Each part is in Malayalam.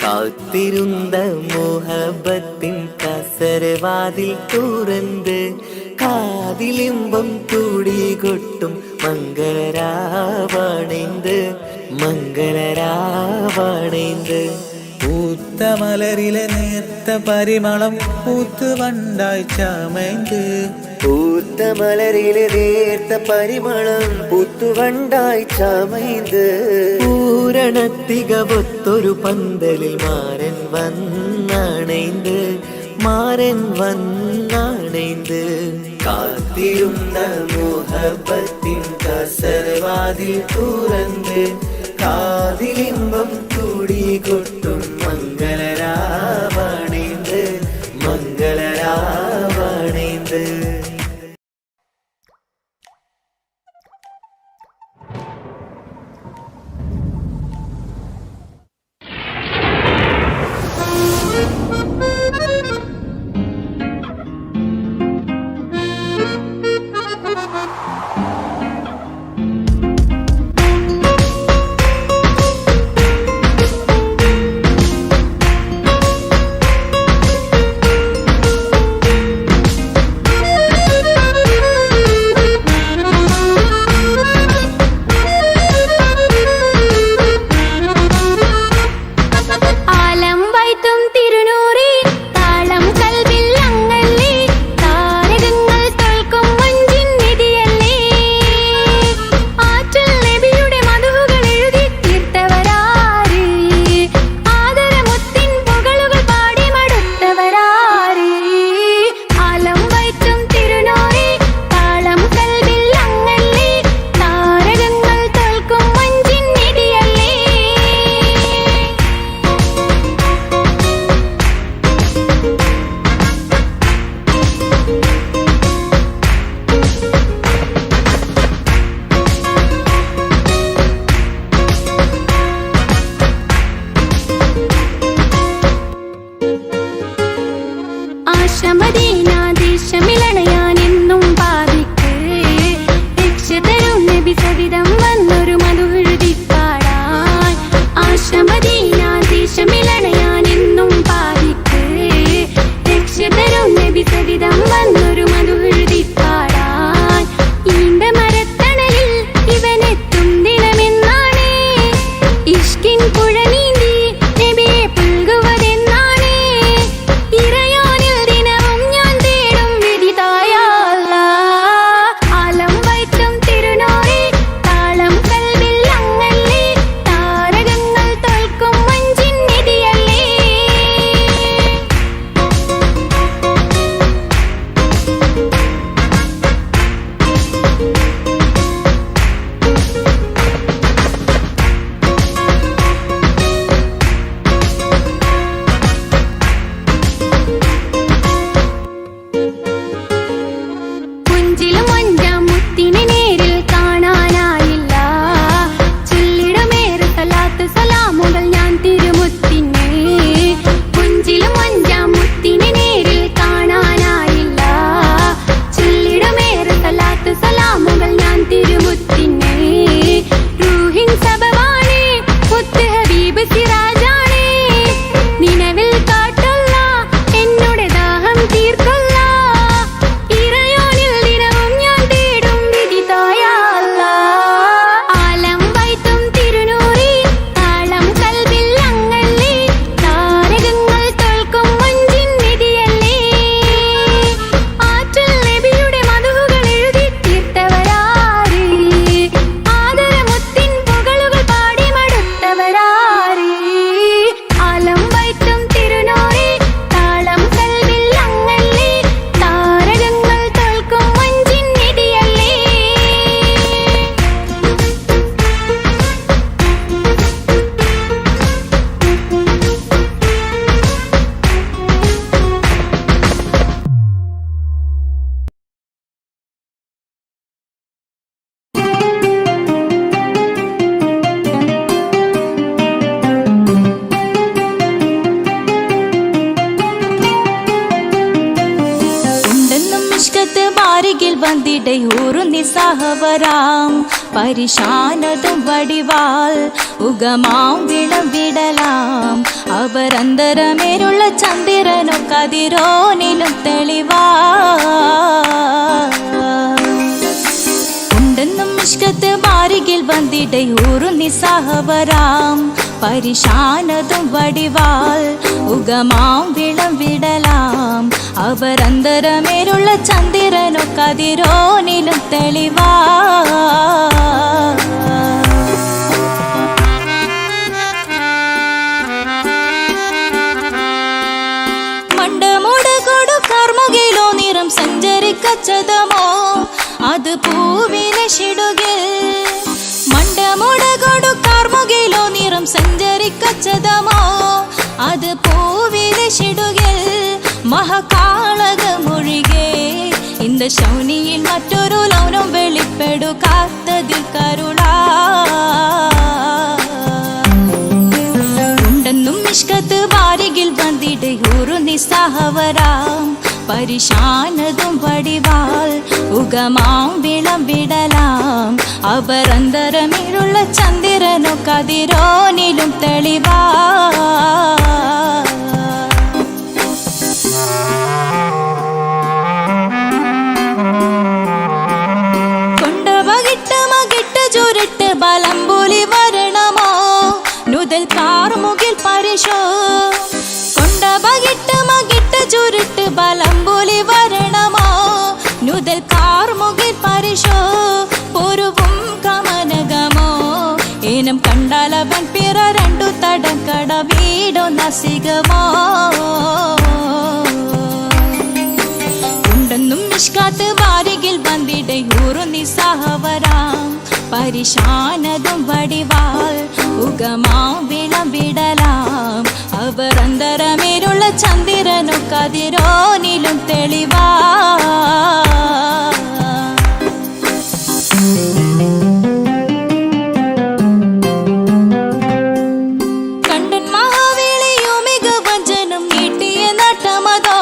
കാത്തിരുന്ന മോഹബത്തിൻ കസരവാതിൽ തുറന്ന് കാതിലിമ്പം കൂടികൊട്ടും മംഗളരാവണൈந்து മംഗളരാവണൈந்து. പൂത്ത മലരിലെ നേർത്ത പരിമളം പൂത്ത് വണ്ടായി ചമൈந்து പൂത്ത മലരിലെ നേർത്ത പരിമളം പൂത്തുവണ്ടായി ചമൈந்து. പൂരണത്തികവൊത്തൊരു പന്തലിൽ മാരൻ വന്നണൈந்து മാരൻ വന്നണൈந்து. കാത്തിരുന്ന മോഹബത്തിൻ കസരവാതിൽ തുറന്ന് കാതിലിമ്പം കൂടികൊട്ടും മംഗളരാവണൈந்து മംഗളരാവണൈந்து. ಬಂದಿಡೆ ಊರು നിസ്സഹവരാം പരിശാനതും വടിവാൾ ഉഗമാം വിളവിടലാം അവരന്തരമേലുള്ള ചന്ദ്രനോ കതിരോനിലും തെളിവാ ഉണ്ടെന്നും ഇഷ്കത്ത് മാരികിൽ വന്നിടയൂറു നിസ്സഹവരാം പരിശാനതും വടിവാൾ ഉഗമാം വിളവിടലാം അവരന്തരമേലുള്ള ചന്ദ്രനോ കതിരോനിലും തെളിവാ മണ്ടമുടകൊടു കർമുകിലോ നിറം സഞ്ചരിക്കച്ചതമോ അത് പൂവിലെ ഷിടുകിൽ മണ്ടമുടകൊടു കർമുകിലോ നിറം സഞ്ചരിക്കച്ചതമോ അത് പൂവിലെ ഷിടുകിൽ മഹാകാളകമൊഴികെ இந்த ശൗനിയിൽ മറ്റൊരു ലൗനം വെളിപ്പെടുക്കാത്തതിൽ കരുളാ ഉണ്ടെന്നും ഇഷ്കത്ത് വാരികിൽ വന്നിടയൂറു നിസ്സഹവരാം പരിശാനതും വടിവാൾ ഉഗമാം വിളവിടലാം അവരന്തരമേലുള്ള ചന്ദ്രനോ കതിരോനിലും തെളിവാ ചുരുട്ട് ബലംപൂലി വരണമോ നുതൽ കാർമുകിൽ പരിശോ കൊണ്ട ബകിട്ട് മകിട്ട് ചുരുട്ട് ബലംപൂലി വരണമോ നുതൽ കാർമുകിൽ പരിശോ പൊരുവും കമനകമോ ഏനം കണ്ടാലവൻ പിറ രണ്ടു തടക്കട വീടോ നസികമോ ഉണ്ടെന്നും നിഷ്കാത്ത് വാരികിൽ വന്നിടയൂറു നിസ്സഹവരാം പരിശാനതും വടിവാൾ ഉഗമാം വിളവിടലാം അവരന്തരമേലുള്ള ചന്ദ്രനോ കതിരോനിലും തെളിവാ കണ്ടൻ മഹാവേളിയോ മികവഞ്ചനം നീട്ടിയ നട്ടമതോ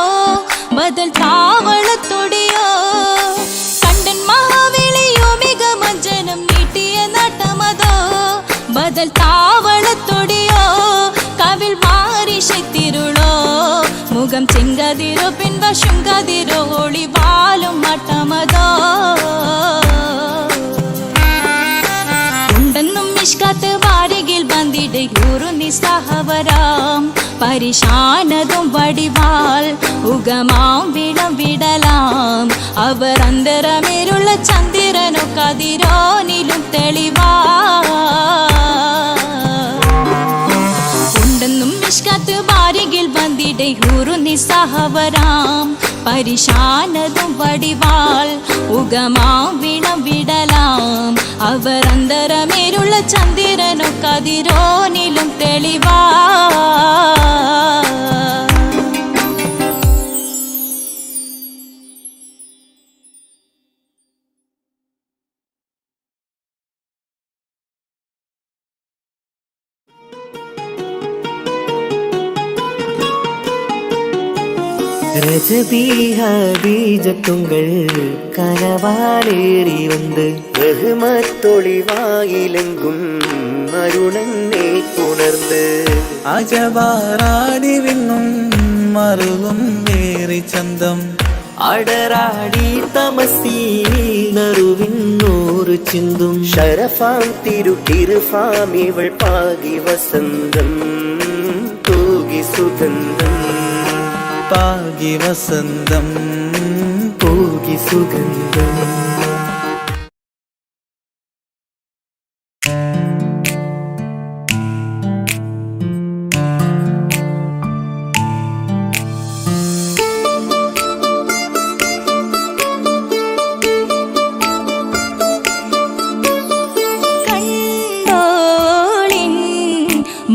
ബദൽ താവളത്തൊടിയോ കണ്ടൻ മഹാവേളിയോ മികവഞ്ചനം നീട്ടിയ നട്ടമതോ ബദൽ താവളത്തൊടിയോ കവിൽ മാറിശത്തിരുളോ മുഖം ചെങ്കതിരോ പിൻവശം കതിരോ ഒളിവാലും മട്ടമതോ ഉണ്ടെന്നും ഇഷ്കത്ത് വാരികിൽ വന്നിടയൂറു നിസ്സഹവരാം പരിശാനതും വടിവാൾ ഉഗമാം വിളവിടലാം അവരന്തരമേലുള്ള ചന്ദ്രനോ കതിരോനിലും തെളിവാ ഉണ്ടെന്നും ഇഷ്കത്ത് വാരികിൽ വന്നിടയൂറു നിസ്സഹവരാം പരിശാനതും വടിവാൾ ഉഗമാം വിളവിടലാം അവരന്തരമേലുള്ള ചന്ദ്രനോ കതിരോനിലും തെളിവാ ரஜபீஜத்துங்கள் கனவாலேறி வந்து ரஹ்மத்தொளிவாயிலெங்கும் அருணன்னே உணர்ந்து അജവാറാടി വിണ്ണും മറുകും വേറി ചന്തം അടരാടി തമസീൽ നറുവിന്നൂറ് ചിന്തും ഷറഫാം തിരുട്ടിരുഫാം ഇവൾ പാകി വസന്തം തൂകി സുഗന്ധം പാകി വസന്തം പൂകി സുഗന്ധം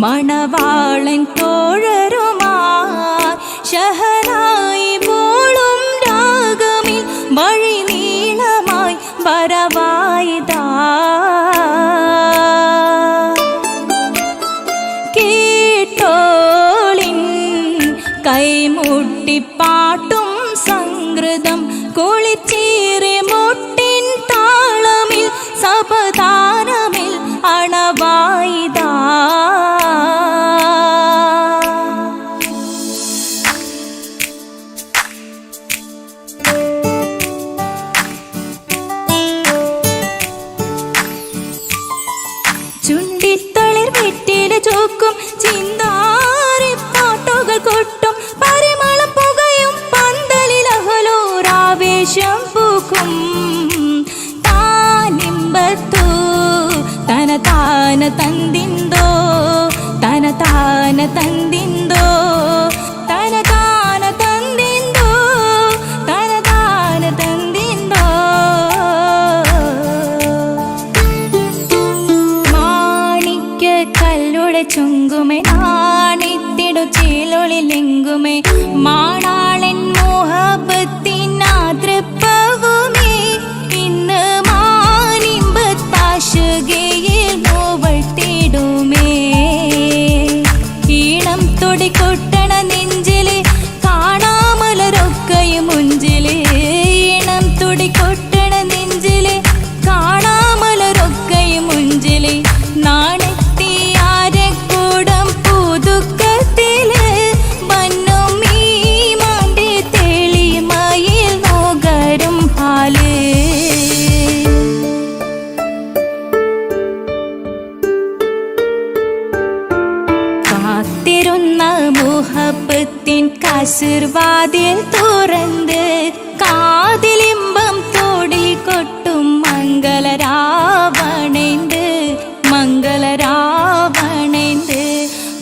മണവാളൻ തോഴരുമാ ഷഹനായി പോളും രാഗമിൽ വഴി നീളമായി വരവായിതാ കേട്ടോളിൻ കൈമുട്ടിപ്പാട്ടും സംഗൃതം കുളിച്ചേറി മുട്ടിൻ താ ചിന്താരി പാട്ടുകൾ കൊട്ടും പരിമളം പുകയും പന്തലിൽ അഹലോരാവേശം പൂക്കും താനിമ്പത്തു തന താന തന്തിന്തോ തന താന തന്തിന്തോ തന താന തന്തിന്തോ തന താന തന്തിന്തോ മാണിക്യ കല്ലുടെ ചുങ്കുമേ നാണിത്തിടു ചേലൊളിലെങ്കുമേ മാണാളൻ മോഹബത്തിനാതൃപ്പവുമേ ഇന്ന് മാനിമ്പത്താശുകയിൽ നോവട്ടിടുമേ ഈണം തൊടിക്കൊട്ടണ നെഞ്ചില് കാണാമലരൊക്കെയും മുഞ്ചില് ഈണം തൊടിക്കൊട്ടണ നെഞ്ചില് കാണാമലരൊക്കെയും മുഞ്ചില് നാണത്തിയാരക്കൂടം പുതുക്കത്തില് വന്നും ഈ മാന്റെ തെളിമയിൽ നോകരും ഹാല് കാത്തിരുന്ന മുഹബത്തിൻ കസിർവാതിൽ തുറന്ന് കാതിലിമ്പം തോടിൽ കൊട്ടും മംഗളരാവണേന്ത് മംഗളരാവണേന്ത്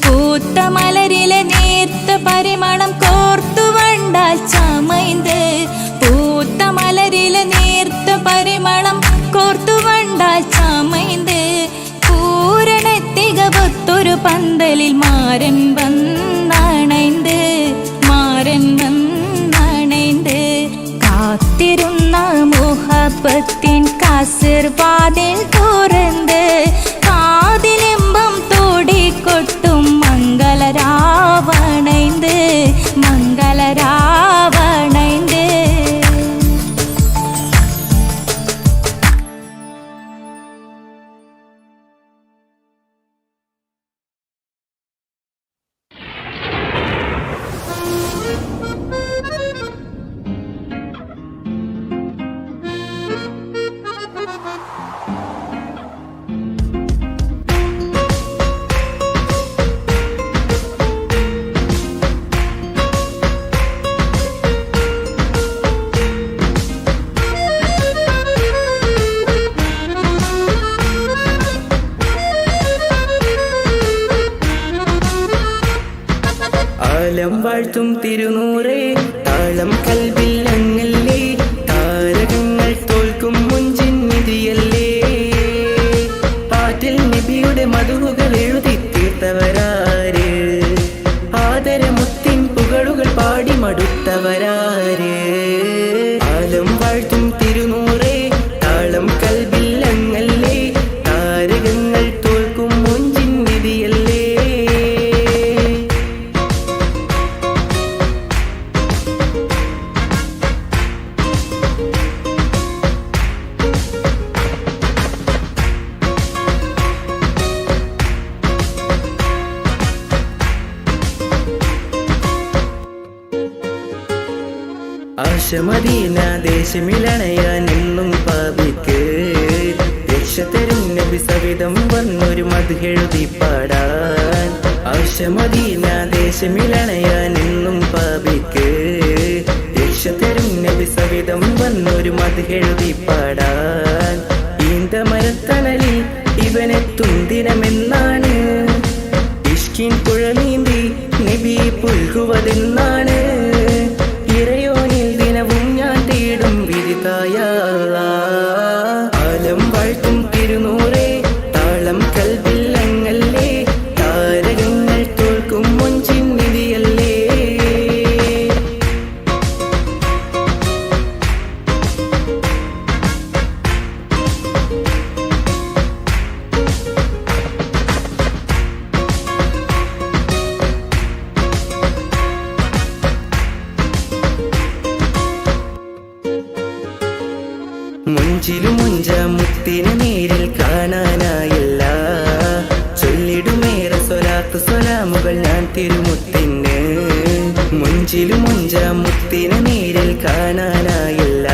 പൂത്ത മലരിലെ നേർത്ത പരിമളം കോർത്തു വണ്ടാൽ ചമൈന്ത് പൂത്ത മലരിലെ നേർത്ത പരിമളം കോർത്തു വണ്ടാൽ ചമൈന്ത് പൂരണത്തികവത്തൊരു പന്തലിൽ മാരൻ വന്നണൈന്ത് മാരൻ വന്നണൈന്ത് കാത്തിരുന്ന മുഹബത്തിൻ കസിർവാതിൽ തുറന്ന് കാതിലിമ്പം തോടിക്കൊട്ടും മംഗളരാവണൈന്ത് മംഗളരാവണൈന്ത് ആലം വാഴ്ത്തും തിരുനൂറേ താളം കൽവിൽ അങ്ങല്ലേ താരകങ്ങൾ തോൽക്കും മുഞ്ചിൻ നിധിയല്ലേ പാട്ടിൽ നബിയുടെ മധുകൾ എഴുതി തീർത്തവരാര് ആദരമുത്തിൻ പുകളുകൾ പാടി മടുത്തവരാര് ആലം വാഴ്ത്തും തിരുനൂറേ താളം കൽവിൽ അങ്ങല്ലേ താരകങ്ങൾ തോൽക്കും മുഞ്ചിൻ നിധിയല്ലേ ആശമദീന ദേശമിലണയാൻ എന്നും പാപിക്ക് രക്ഷ തരും നബി സവിധം വന്നൊരു മദ്ഹെഴുതി പാടാൻ ആശമദീന ദേശമിലണയാൻ എന്നും പാപിക്ക് രക്ഷ തരും നബി സവിധം വന്നൊരു മദ്ഹെഴുതി പാടാൻ ഈന്തമരത്തണലിൽ ഇവനെത്തും ദിനമെന്നാണ് ഇഷ്കിൻ പുഴ നീന്തി നബി പുൽകുവതെന്നാണ് ഇറയോനിൽ ദിനവും ഞാൻ തേടും വിരിതായ ആലം വാഴ്ത്തും തിരുനൂറേ താളം കൽവിൽ അങ്ങല്ലേ താരകങ്ങൾ തോൽക്കും മുഞ്ചിൻ നിധിയല്ലേ മുഞ്ചിലും മുഞ്ച മുത്തിനെ നേരിൽ കാണാനായില്ല ചൊല്ലിടുമേറെ സ്വലാത്ത് സ്വലാമുകൾ ഞാൻ തിരുമുത്തിന് മുഞ്ചിലും മുഞ്ച മുത്തിനെ നേരിൽ കാണാനായില്ല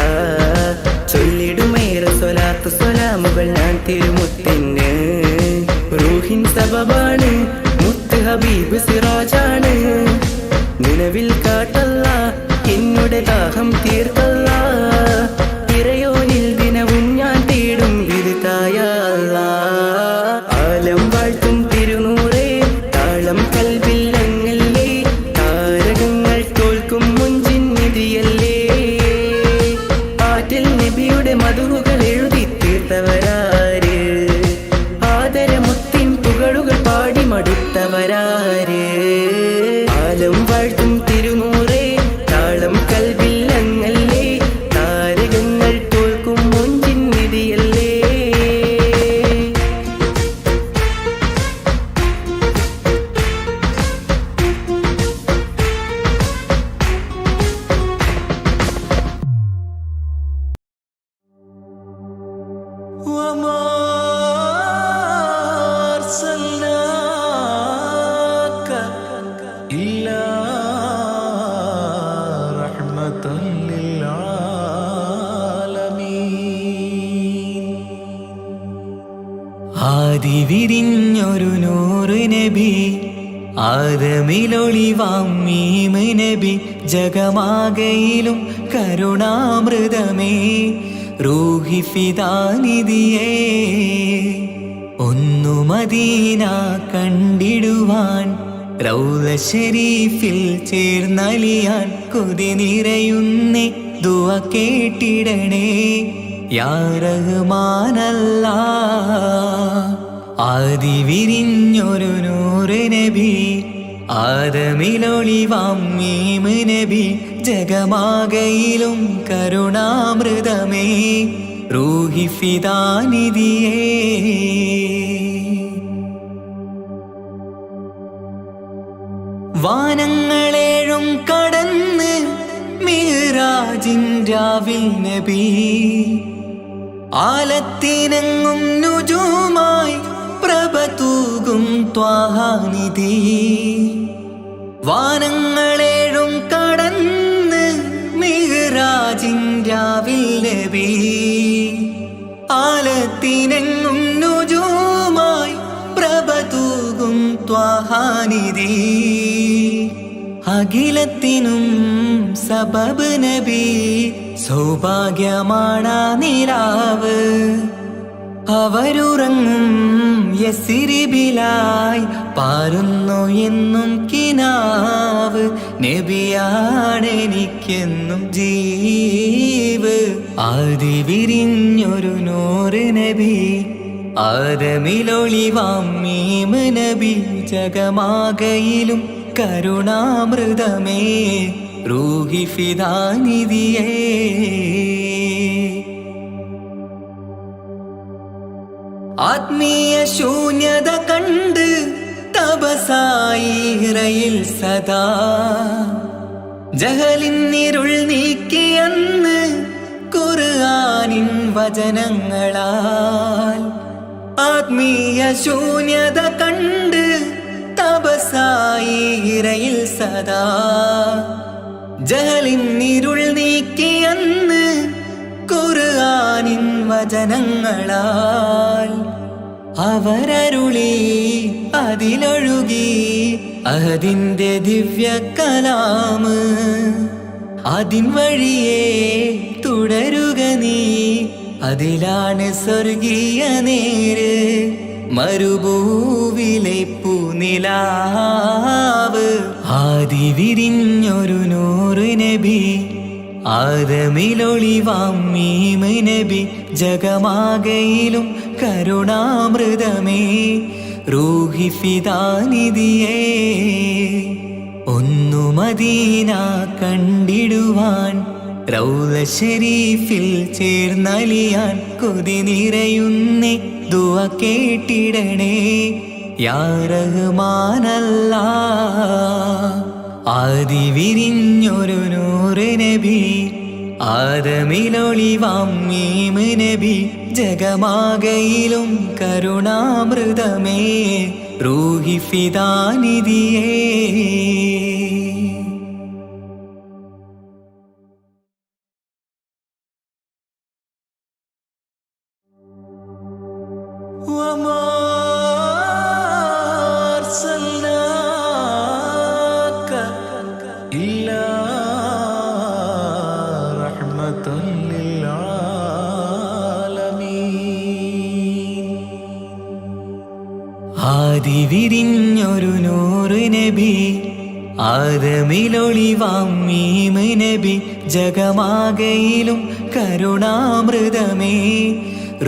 ചൊല്ലിടുമേറെ സ്വലാത്ത് സ്വലാമുകൾ ഞാൻ തിരുമുത്തിന് റൂഹിൻ സബബാണ് മുത്ത് ഹബീബ് സിറാജാണ്. നിലവിൽ കാട്ടല്ല എന്നുടെ ദാഹം തീർക്കല്ല. ഇറയോനിൽ ദിനവും ഞാൻ തേടും വിരുതായ ആലം വാഴ്ത്തും തിരുനൂറേ താളം കൽവില്ലങ്ങല്ലേ. താരകങ്ങൾ തോൽക്കും മുഞ്ചിൻ നിധിയല്ലേ. ആറ്റിൽ നബിയുടെ മധുകൾ എഴുതി തീർത്തവരാര്? ആദരമുത്തിൻ പുകളുകൾ പാടി മടുത്തവരാര്? ആലം വാഴ്ത്തും തിരുനൂറേ താളം കൽവില്ലങ്ങല്ലേ. താരകങ്ങൾ തോൽക്കും മുഞ്ചിൻ നിധിയല്ലേ. وما أرسلناك إلا رحمة للعالمين. ആദി വിരിഞ്ഞൊരു നൂറ് നബി, ആദമിലൊളിവാം മീമ് നബി, ജഗമാകയിലും കരുണാമൃതമേ റൂഹി ഫിദാനിധിയേ. ഒന്നു മദീന കണ്ടിടുവാൻ റൗള ശരീഫിൽ ചേർന്നലിയാൻ കൊതി നിറയുന്നേ ദുആ കേട്ടിടണേ യാ റഹ്മാനല്ലാ. ആദി വിരിഞ്ഞൊരു നൂറ് നബി, ആദമിലൊളിവാം മീമ് നബി, ജഗമാകയിലും കരുണാമൃതമേ റൂഹി ഫിദാനിധിയേ. വാനങ്ങളേഴും കടന്ന് മിഹ്റാജിൻ രാവിൽ നബി, ആലത്തിനെങ്ങും നുജൂമായി പ്രഭ തൂകും ത്വാഹാനിധി. വാനങ്ങളേഴും കടന്ന് മിഹ്റാജിൻ രാവിൽ നബി, ആലത്തിനെങ്ങും നുജൂമായി പ്രഭ തൂകും ത്വാഹാനിധി. അഖിലത്തിനും സബബ് നബി, സൗഭാഗ്യമാണ് നിലാവ്. അവരുറങ്ങും യസിരിബിലായി പാരുന്നു എന്നും കിനാവ്. നബിയാണെനിക്കെന്നും ജീവ്. ആദി വിരിഞ്ഞൊരു നൂറ് നബി, ആദമിലൊളിവാം മീമ് നബി, ജഗമാകയിലും കരുണാമൃതമേ റൂഹി ഫിദാനിധിയേ. ആത്മീയ ശൂന്യത കണ്ട് തപസായി ഇറയിൽ സദാ, ജഹലിന്നിരുൾ നീക്കിയന്ന് ഖുർആനിൻ വചനങ്ങളാൽ. ആത്മീയ ശൂന്യത കണ്ട് തപസായി ഇറയിൽ സദാ, ജഹലിന്നിരുൾ നീക്കിയന്ന് ഖുർആനിൻ വചനങ്ങളാൽ. അവരരുളി അതിലൊഴുകി അഹദിന്റെ ദിവ്യ കലാമ്. അതിൻ വഴിയേ തുടരുക നീ, അതിലാണ് സ്വർഗീയ നേര്. മരുഭൂവിലെ പൂനിലാവ്. ആദി വിരിഞ്ഞൊരു നൂറ് നബി, ആദമിലൊളിവാം മീമ് നബി, ജഗമാകയിലും കരുണാമൃതമേ റൂഹി ഫിദാനിധിയേ. ഒന്നു മദീന കണ്ടിടുവാൻ റൗള ശരീഫിൽ ചേർന്നലിയാൻ കൊതി നിറയുന്നേ ദുആ കേട്ടിടണേ യാ റഹ്മാനല്ലാ. ആദി വിരിഞ്ഞൊരു നൂറ് നബി, ആദമിലൊളിവാം മീമ് നബി, ജഗമാകയിലും കരുണാമൃതമേ റൂഹി ഫിദാനിധിയേ. وما أرسلناك ആദി വിരിഞ്ഞൊരു നൂറ് നബി ആദമിലൊളിവാം മീമ് നബി ജഗമാകയിലും കരുണാമൃതമേ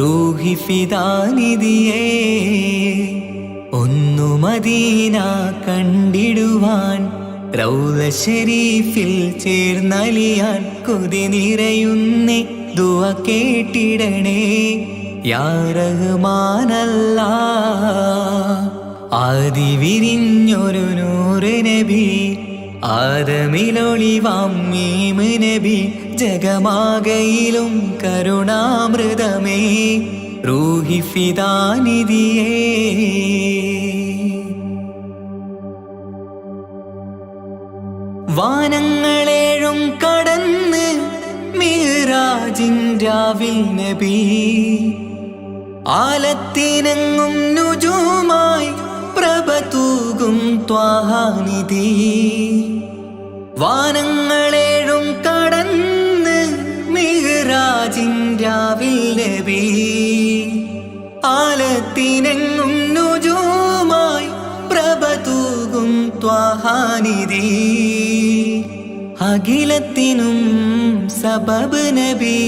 റൂഹി ഫിദാനിധിയേ ഒന്നു മദീന കണ്ടിടുവാൻ റൗള ശരീഫിൽ ചേർന്നലിയാൻ കൊതി നിറയുന്നേ ദുആ കേട്ടിടണേ യാ റഹ്മാനല്ലാ ആദി വിരിഞ്ഞൊരു നൂറ് നബി ആദമിലൊളിവാം മീമ് നബി ജഗമാകയിലും കരുണാമൃതമേ റൂഹി ഫിദാനിധിയേ വാനങ്ങളേഴും കടന്ന് മിഅ്റാജിൻ രാവിൽ നബി ആലത്തിനെങ്ങും നുജൂമായി പ്രഭ തൂകും ത്വാഹാനിധി വാനങ്ങളേഴും കടന്ന് മിഅ്റാജിൻ രാവിൽ നബി ആലത്തിനെങ്ങും നുജൂമായി പ്രഭ തൂകും ത്വാഹാനിധി അഖിലത്തിനും സബബ് നബി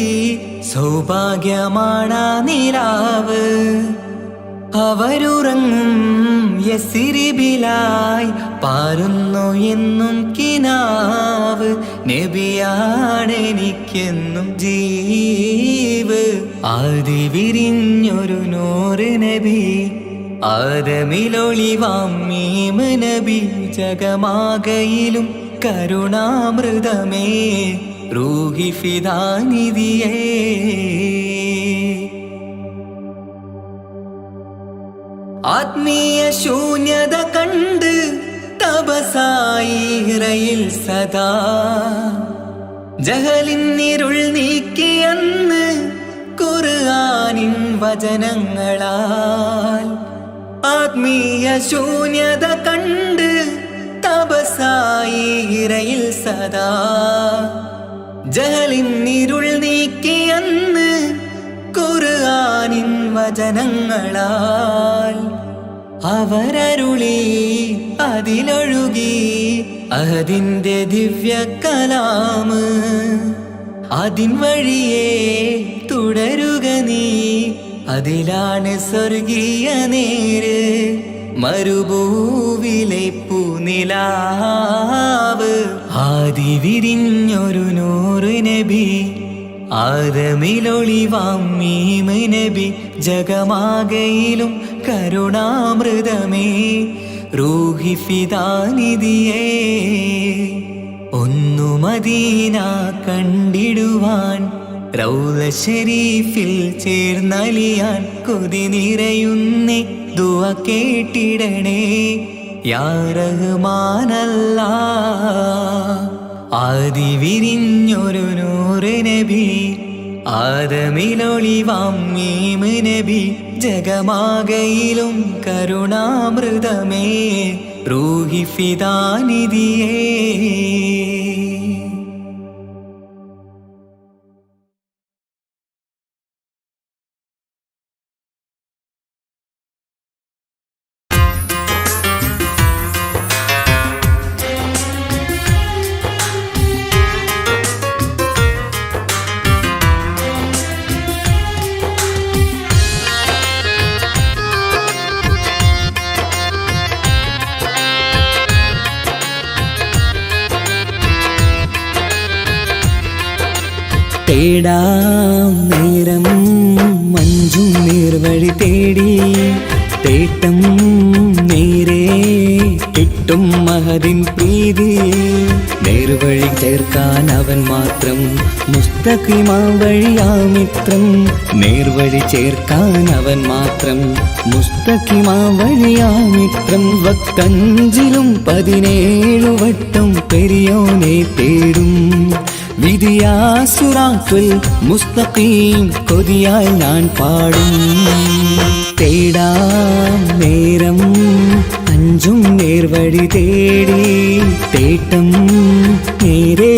സൗഭാഗ്യമാണ നിലാവ് അവരുറങ്ങും യസിരിബിലായി പാരുന്നു എന്നും കിനാവ് നബിയാണെനിക്കെന്നും ജീവ് ആദി വിരിഞ്ഞൊരു നൂറ് നബി ആദമിലൊളിവാം മീമ് നബി ജഗമാകയിലും കരുണാമൃതമേ റൂഹി ഫിദാനിധിയേ ആത്മീയ ശൂന്യത കണ്ട് തപസായി ഇറയിൽ സദാ ജഹലിന്നിരുൾ നീക്കിയെന്ന് ഖുർആനിൻ വചനങ്ങളാൽ ആത്മീയ ശൂന്യത കണ്ട് തപസായി ഇറയിൽ സദാ ജഹലിന്നിരുൾ നീക്കിയെന്ന് ഖുർആനിൻ വചനങ്ങളാൽ അവരരുളി അതിലൊഴുകി അഹദിന്റെ ദിവ്യ കലാമ് അതിൻ വഴിയേ തുടരുക നീ അതിലാണ് സ്വർഗീയ നേര് മരുഭൂവിലെ പൂനിലാവ് ആദി വിരിഞ്ഞൊരു നൂറ് നബി ആദമിലൊളിവാം മീമ് നബി ജഗമാകയിലും കരുണാമൃതമേ റൂഹി ഫിദാനിധിയേ ഒന്നു മദീന കണ്ടിടുവാൻ റൗള ശരീഫിൽ ചേർന്നലിയാൻ കൊതി നിറയുന്നേ ദുആ കേട്ടിടണേ യാ റഹ്മാനല്ലാ ആദി വിരിഞ്ഞൊരു നൂറ് നബി ആദമിലൊളിവാം മീമ് നബി ജഗമാകയിലും കരുണാമൃതമേ റൂഹി ഫിദാനിധിയേ തേടാം നേരം മഞ്ചും നീർവഴി തേടി തേട്ടം നേരെ കിട്ടും മഹദിൻ പ്രീതി നേർവഴി ചേർക്കാൻ അവൻ മാത്രം മുസ്തഖിമാ വഴിയാ മിത്രം നേർവഴി ചേർക്കാൻ അവൻ മാത്രം മുസ്തഖിമാ വഴിയാ മിത്രം വക്കഞ്ചിലും 17 വട്ടം പെരിയോനെ തേടും വിധിയാ സിറാത്തുൽ മുസ്തഖീം കൊതിയാൽ ഞാൻ പാടും തേടാം നേരം അഞ്ചും നേർവഴി തേടി തേട്ടം നേരെ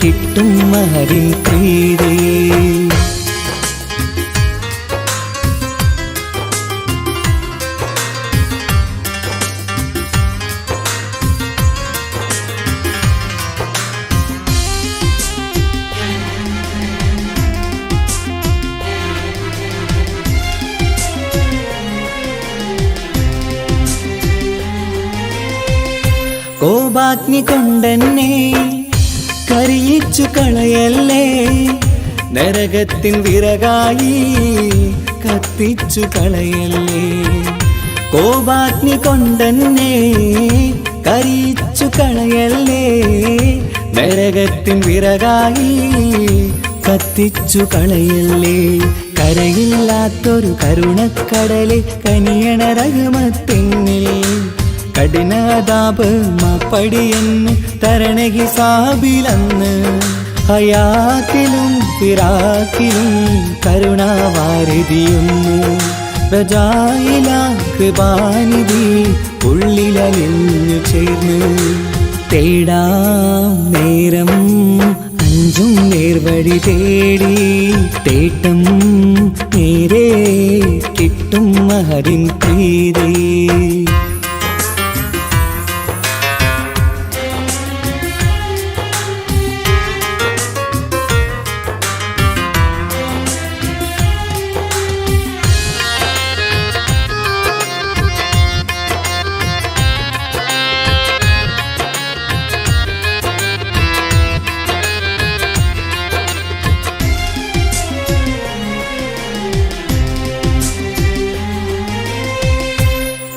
കിട്ടും മഹദിൻ പ്രീതി കോപാഗ്നി കൊണ്ടെന്നെ കരിയിച്ചു കളയല്ലേ, നരകത്തിൻ വിറകായി കത്തിച്ചു കളയല്ലേ. കോപാഗ്നി കൊണ്ടെന്നെ കരിയിച്ചു കളയല്ലേ, നരകത്തിൻ വിറകായി കത്തിച്ചു കളയല്ലേ. കരയില്ലാത്തൊരു കരുണക്കടലെ കനിയണ റഹ്മത്തിന്നിൽ, കഠിനതാപ് മാപ്പടിയെന്ന് തരണ ഹിസാബിലന്ന്. ഹയാത്തിലും ഫിറാക്കിലും കരുണാവാരിതിയൊന്നു, പ്രജായില കൃപാനിധി ഉള്ളിലലിഞ്ഞു ചേർന്ന്. തേടാം നേരം അഞ്ചും നേർവഴി തേടി, തേട്ടം നേരെ കിട്ടും മഹരിൻ പ്രീതി.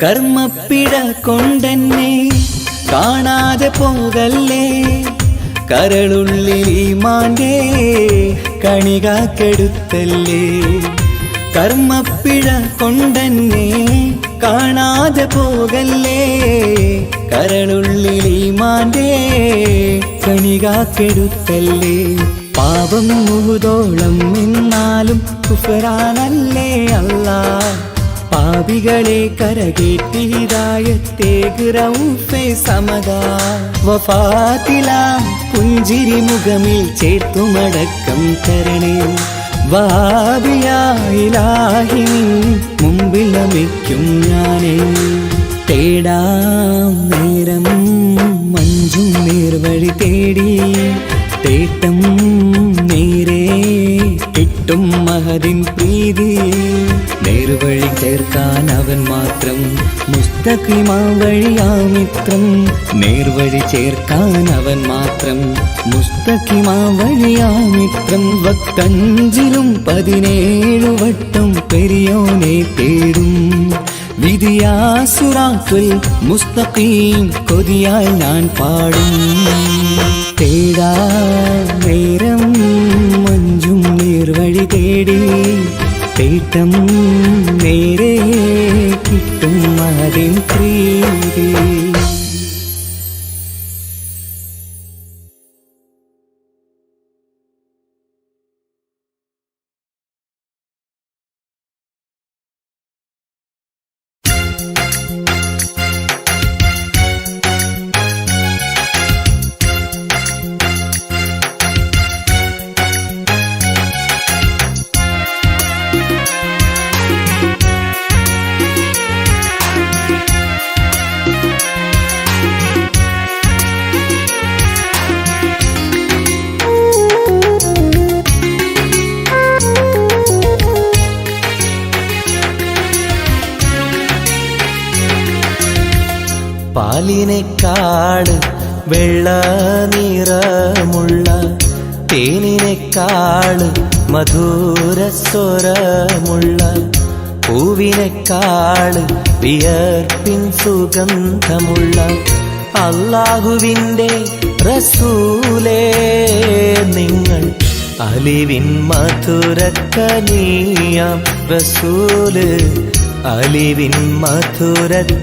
കർമ്മപ്പിട കൊണ്ടെന്നെ കാണാതെ പോകല്ലേ, കരളുള്ളിൽ ഈമാന്റെ കണികാക്കെടുത്തല്ലേ. കർമ്മപ്പിഴ കൊണ്ടെന്നെ കാണാതെ പോകല്ലേ, കരളുള്ളിൽ ഈമാന്റെ കണികാക്കെടുത്തല്ലേ. പാപം മുഹുദോളം എന്നാലും കുഫറാനല്ലേ അല്ലാ, പാപികളെ കരകേറ്റി ഹിദായത്തേക് റഊഫേ സമദാ. വഫാത്തിലാം പുഞ്ചിരി മുഖമിൽ ചേർത്തുമടക്കം തരണേ, വഹാബിയായിലാഹി മുമ്പിൽ നമിക്കും ഞാനേ. തേടാം നേരം മഞ്ചും നേർവഴി തേടി, തേട്ടം നേരെ കിട്ടും മഹദിൻ പ്രീതി. നേർവഴി ചേർക്കാൻ അവൻ മാത്രം, മുസ്തഖിമാ വഴിയാ മിത്രം. നേർവഴി ചേർക്കാൻ അവൻ മാത്രം, മുസ്തഖിമാ വഴിയാ മിത്രം. വക്തഞ്ചിലും 17 വട്ടം പെരിയോനെ തേടും, വിധിയാ സിറാത്തുൽ മുസ്തഖീം കൊതിയാൽ ഞാൻ പാടും. തേടാ നേരം മഞ്ചും നേർവഴി തേടി, തേട്ടം നേരെ കിട്ടും മഹദിൻ പ്രീതി. പാലിനേക്കാള് വെള്ള നിറമുള്ള, തേനിനേക്കാള് മധുരസ്വരമുള്ള, പൂവിനേക്കാള് വിയർപ്പിൻ സുഗന്ധമുള്ള അല്ലാഹുവിൻ്റെ റസൂലേ നിങ്ങൾ. അലിവിൻ മധുരക്കനിയാം റസൂല്, അലിവിൻ മധുരക്കനിയാം.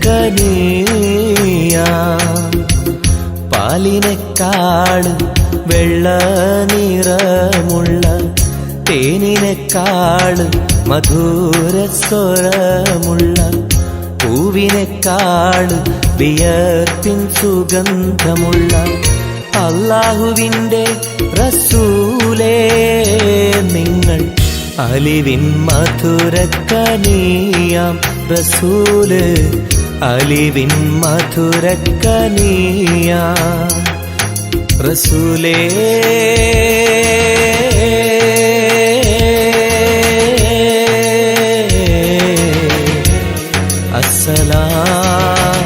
പാലിനേക്കാള് വെള്ള നിറമുള്ള, തേനിനേക്കാള് മധുരസ്വരമുള്ള, പൂവിനേക്കാള് വിയർപ്പിൻ സുഗന്ധമുള്ള അല്ലാഹുവിൻ്റെ റസൂലേ നിങ്ങൾ. അലിവിൻ മധുരക്കനിയാം റസൂല്, അലിവിൻ മധുരക്കനിയാം റസൂലേ. അസ്സലാം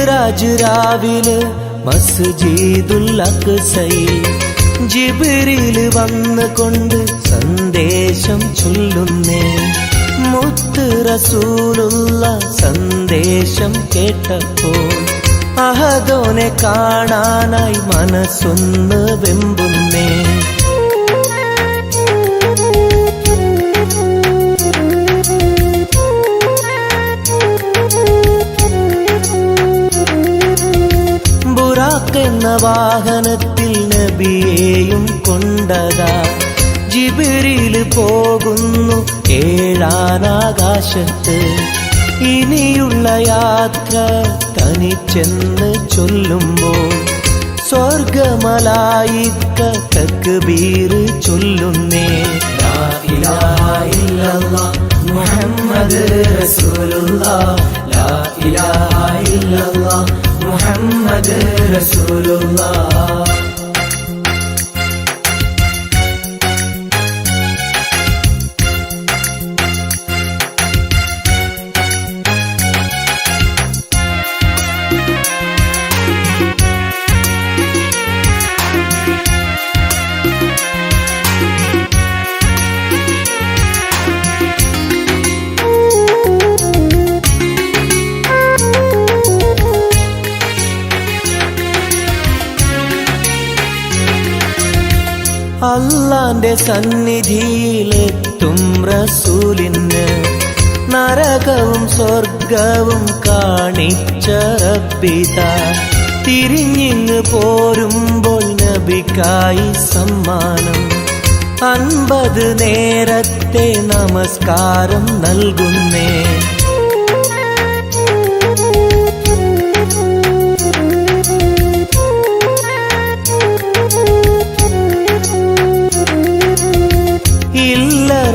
മിഅ്റാജ് രാവിലെ മസ്ജിദുൽ അഖ്സയിൽ ജിബ്രീൽ വന്നുകൊണ്ട് സന്ദേശം ചൊല്ലുന്നേ. മുത്ത് റസൂലുള്ള സന്ദേശം കേട്ടപ്പോൾ അഹദോനെ കാണാനായി മനസ്സൊന്ന് വെമ്പുന്നേ. ബുറാഖ് എന്ന വാഹനത്തിൽ നബിയെയും കൊണ്ടതാ ജിബ്രീൽ പോകുന്നു ഏഴാനാകാശത്ത്. ഇനിയുള്ള യാത്ര തനിച്ചെന്ന് ചൊല്ലുമ്പോൾ സ്വർഗമലായിക്ക തക്ബീർ ചൊല്ലുന്നേ. ലാ ഇലാഹ ഇല്ലല്ലാഹ് മുഹമ്മദ് റസൂലുള്ളാഹ്, ലാ ഇലാഹ ഇല്ലല്ലാഹ് മുഹമ്മദ് റസൂലുള്ളാഹ്. അല്ലാന്റെ സന്നിധിയിലെത്തും റസൂലിന് നരകവും സ്വർഗവും കാണിച്ച റബ്ബിത. തിരിഞ്ഞിങ്ങ് പോരുമ്പോൾ നബിക്കായി സമ്മാനം 50 നേരത്തെ നമസ്കാരം നൽകുന്നേ.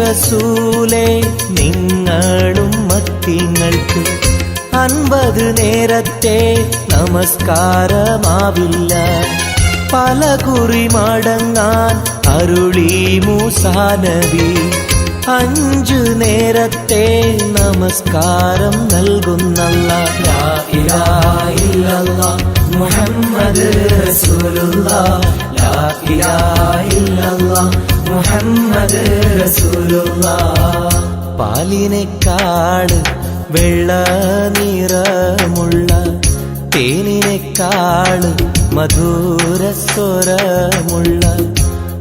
റസൂലേ നിങ്ങളും മത്തിങ്ങൾക്ക് 50 നേരത്തെ നമസ്കാരമാവില്ല. പല കുറി മടങ്ങാൻ അരുളി മൂസാ നബി. 5 നേരത്തെ നമസ്കാരം നൽകുന്നല്ലാഹ്. ലാ ഇലാഹ ഇല്ലല്ലാഹ് മുഹമ്മദ് റസൂലുള്ളാഹ്, ലാ ഇലാഹ ഇല്ലല്ലാഹ് മുഹമ്മദ് റസൂലുള്ളാഹ്. പാലിനെക്കാട് വെള്ള നിറമുള്ള തേനിനെക്കാട് മധുരസ്വരമുള്ള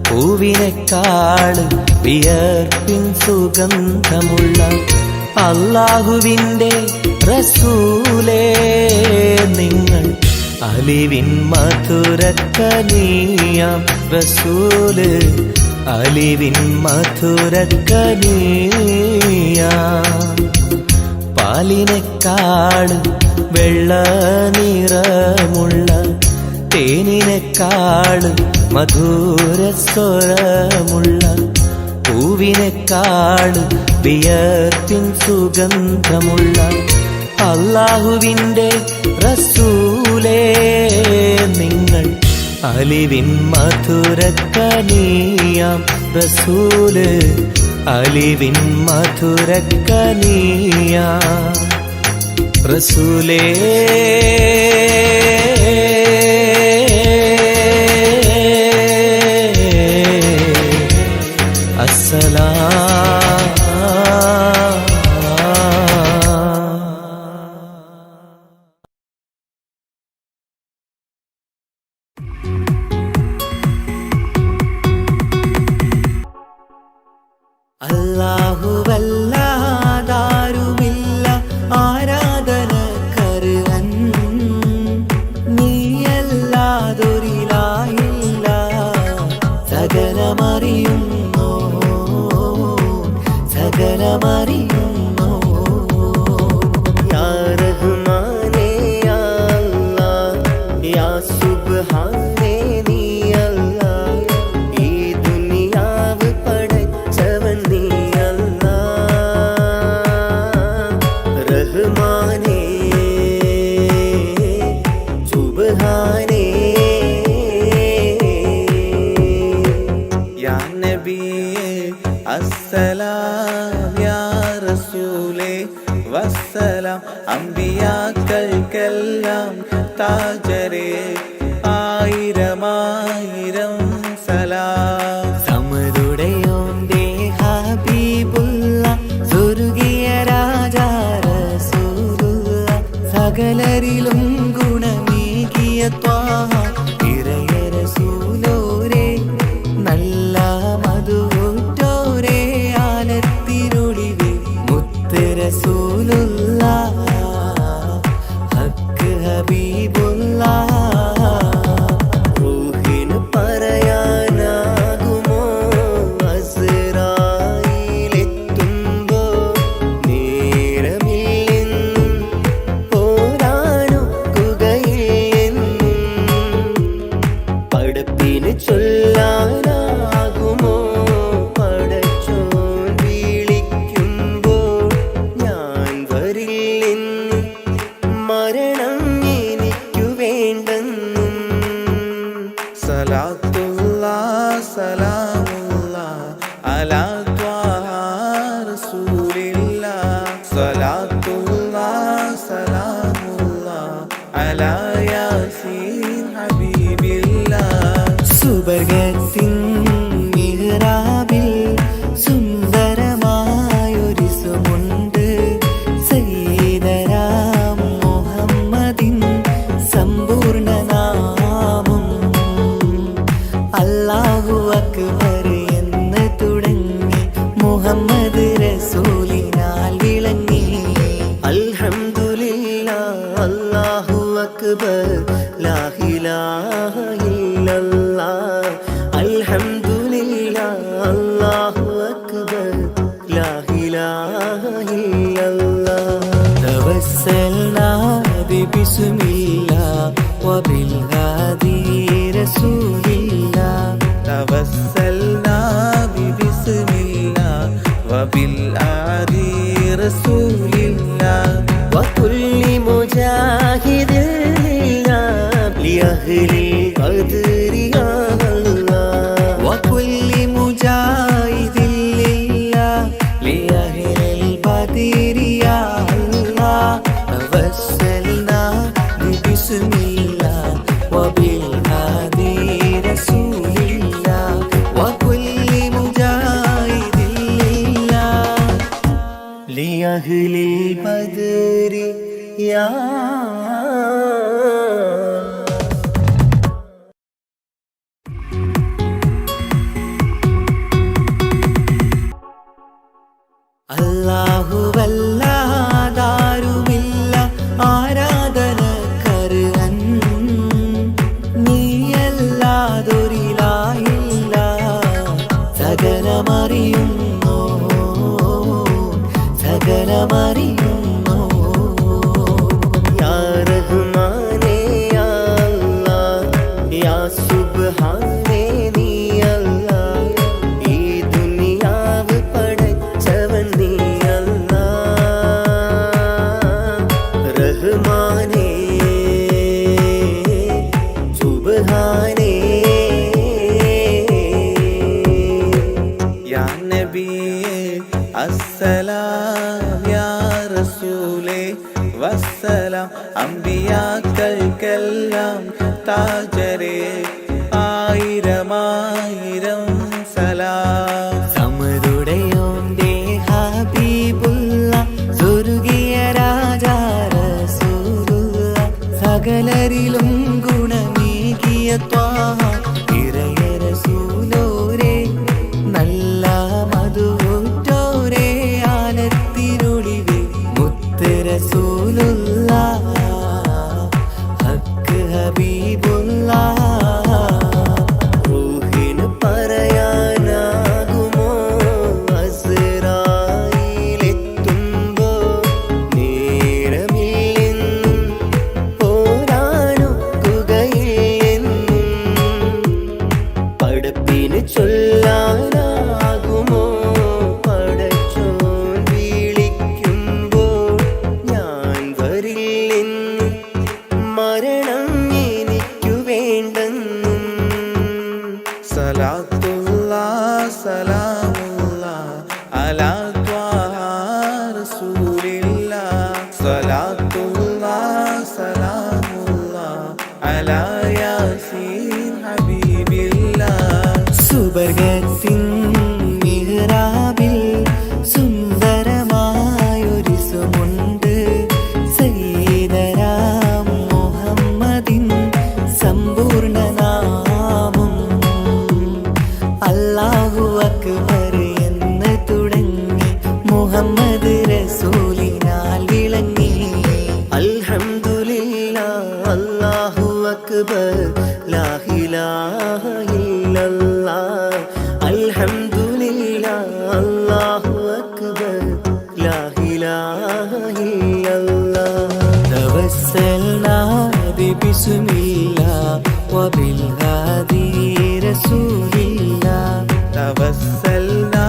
പൂവിനെക്കാട് വിയർപ്പിൻ സുഗന്ധമുള്ള അല്ലാഹുവിൻ്റെ റസൂലേ നിങ്ങൾ അലിവിൻ മധുരക്കനിയാം റസൂല്, അലിവിൻ മധുരക്കനിയാം. പാലിനെക്കാട് വെള്ള നിറമുള്ള തേനിനെക്കാട് മധുരസ്വരമുള്ള പൂവിനെക്കാട് വിയർപ്പിൻ സുഗന്ധമുള്ള അല്ലാഹുവിൻ്റെ റസൂലേ നിങ്ങൾ അലിവിൻ മധുരക്കനിയാം റസൂല്, അലിവിൻ മധുരക്കനിയാം റസൂലേ. അല്ലാഹുവല്ലാതാരുമില്ല ആരാധനക്കർഹൻ, നീയല്ലാതൊരിലാഹില്ല സകലമറിയുന്നോ സകലമറിയുന്നോ. യാ റഹ്മാനേ യാ അല്ലാഹ്, യാ സുബ്ഹാനേ നീ അല്ലാഹ്, ഈ ദുനിയാവ് പടച്ചവൻ നീ റഹ്മാനേ സുബ്ഹാനേ. യാ നബിയേ അസ്സലാം യാ റസൂലേ വസ്സലാം. അമ്പിയാക്കൾക്കെല്ലാം താജരേ ആയിരമായിരം സലാം. സമരുടയോന്റെ ഹബീബുള്ള സ്വർഗീയ രാജാ റസൂലുള്ള സകലരിലും ഗുണമേകിയ ത്വാഹ ഇറയ റസൂലോരേ നല്ല മധുറ്റോരേ ആലത്തിരുളിവേ മുത്ത് റസൂലുള്ള ഹക്ക് ഹബീബുള്ള റൂഹിന് പറയാനാകുമോ അസ്റായിലെത്തുമ്പോ നേരമില്ലെന്നും പോരാനൊക്കുകയില്ലെന്നും പടപ്പിന് ചൊല്ലാനാകുമോ പടച്ചോൻ വിളിക്കുമ്പോൾ ഞാൻ വരില്ലെന്ന് മരണം എനിക്കു വേണ്ടെന്നും സലാത്തുല്ലാഹ് സലാമുല്ലാഹ് അലാ ത്വാഹ റസൂലില്ലാഹ്. സലാത്തുല്ലാഹ് സലാമുല്ലാഹ് അലാ യാസീൻ ഹബീബില്ലാഹ്. സുബർഗത്തിൻ മിഹ്റാബിൽ സുന്ദരമായൊരു സുമുണ്ട് സയ്യിദനാം മുഹമ്മദിൻ സമ്പൂർണ്ണ നാമം. അല്ലാഹു അക്ബർ എന്ന് തുടങ്ങി മുഹമ്മദ് റസൂലിനാൽ വിളങ്ങി. അൽഹംദുലില്ലാഹ് അല്ലാഹു അക്ബർ ലാ ഇലാഹ ഇല്ലല്ലാഹ്. അൽഹംദുലില്ലാഹ് അല്ലാഹു അക്ബർ ലാ ഇലാഹ ഇല്ലല്ലാഹ്. തവസ്സൽനാ ബിസ്മില്ലാഹ് വബിൽ ഹാദി റസൂലില്ലാഹ്. തവസ്സൽനാ ബിസ്മില്ലാഹ് വബിൽ ആദി റസൂലില്ലാഹ്. وكل مجاهد لله لأهل القدر يا الله. وكل مجاهد لله لأهل البدر يا الله. توسلنا بسم الله وبالهادي رسول الله. وكل مجاهد لله لأهل البدر يا അല്ലാഹുവല്ലാതാരുമില്ല ആരാധനക്കർഹൻ നീയല്ലാതൊരിലായില്ല സകലമറിയുന്നോ സകലമറിയുന്നോ യാ റഹ്മാനേ യാ അല്ലാഹ് യാ സുബ്ഹാനേ നീ അല്ലാഹ്. ഈ ദുനിയാവ് പടച്ചവൻ നീ അല്ലാഹ്. റഹ്മാനേ സുബ്ഹാനേ യാ നബിയേ അസ്സലാം യാ റസൂലേ വസ്സലാം. അമ്പിയാക്കൾക്കെല്ലാം താജരേ ആയിരമായിരം സലാം. സമരുടയോന്റെ ഹബീബുള്ള സ്വർഗീയ രാജാ റസൂലുള്ള സകലരിലും ഗുണമേകിയ ത്വാഹ ഇറയ റസൂലോരേ നല്ല മധുറ്റോരേ ആലത്തിരുളിവേ മുത്ത് റസൂലുള്ള ഹക്ക് ഹബീബുള്ള റൂഹിന് പറയാനാകുമോ അസ്റായിലെത്തുമ്പോ നേരമില്ലെന്നും പോരാനൊക്കുകയില്ലെന്നും പടപ്പിന് ചൊല്ലാനാകുമോ പടച്ചോൻ വിളിക്കുമ്പോൾ ഞാൻ വരില്ലെന്ന് മരണം എനിക്കു വേണ്ട بسم الله وبالهادي رسول الله توسلنا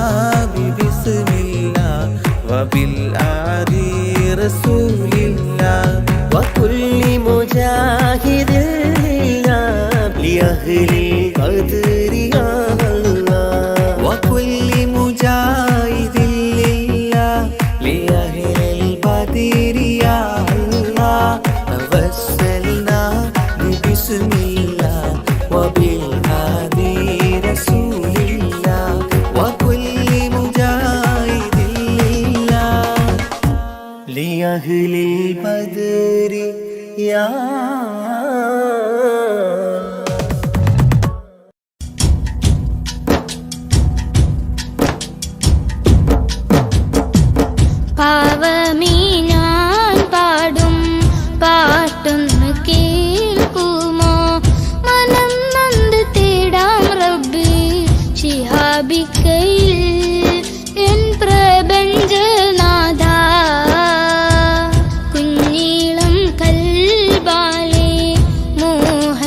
ببسم الله وبالهادي رسول الله وكل مجاهد لله لأهل القدر يا الله وكل مجاهد لله لأهل البدر يا الله توسلنا بسم الله وبالهادي رسول الله وكل مجاهد لله لأهل البدر يا പാവമീ ഞാൻ പാടും പാട്ടൊന്ന് കേൾക്കുമോ മനം നന്ദി തേടാം റബ്ബി ശിഹാബിക്കയിൽ എൻ പ്രപഞ്ചനാഥ കുഞ്ഞീളം കൽബാലെ മോഹ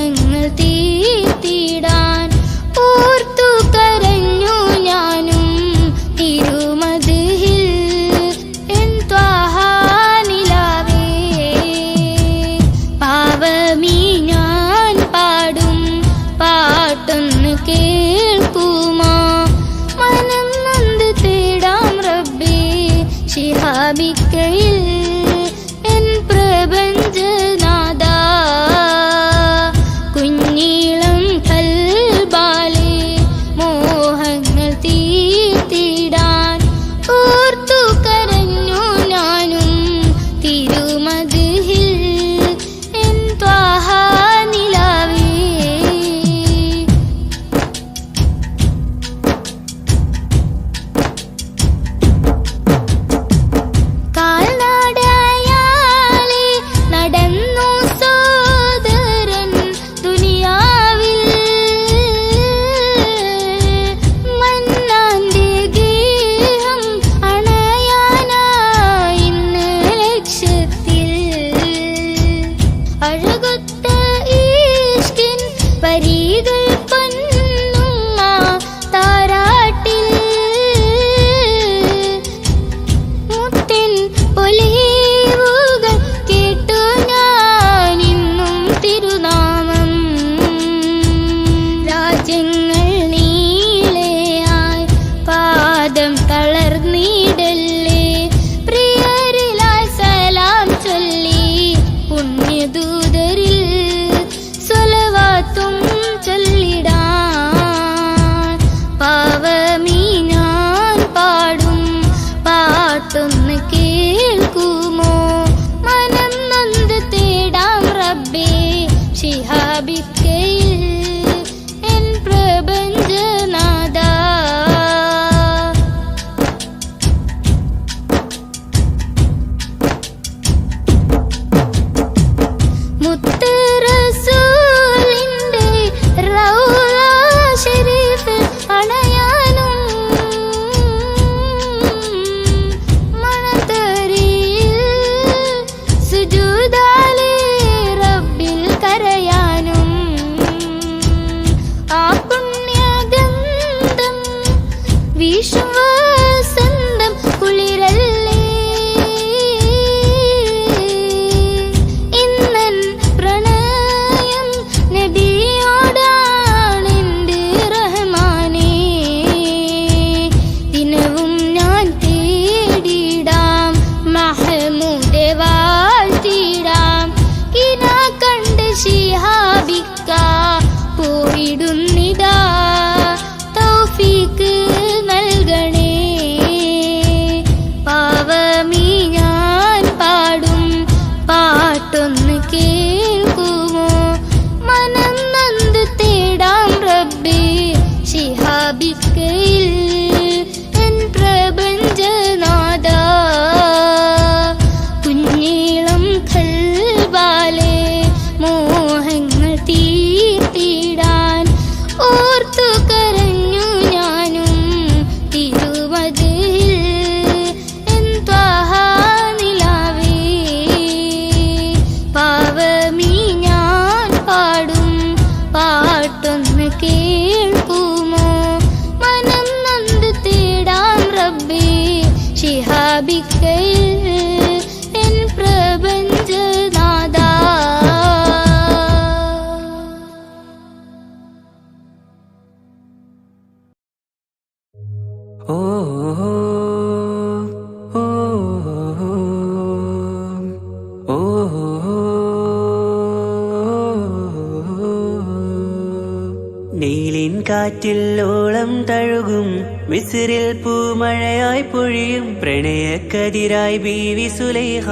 കാറ്റിൽ ഓളം തഴുകും മിസ്രിൽ പൂമഴയായി പൊഴിയും പ്രണയക്കതിരായി ബീവി സുലൈഹ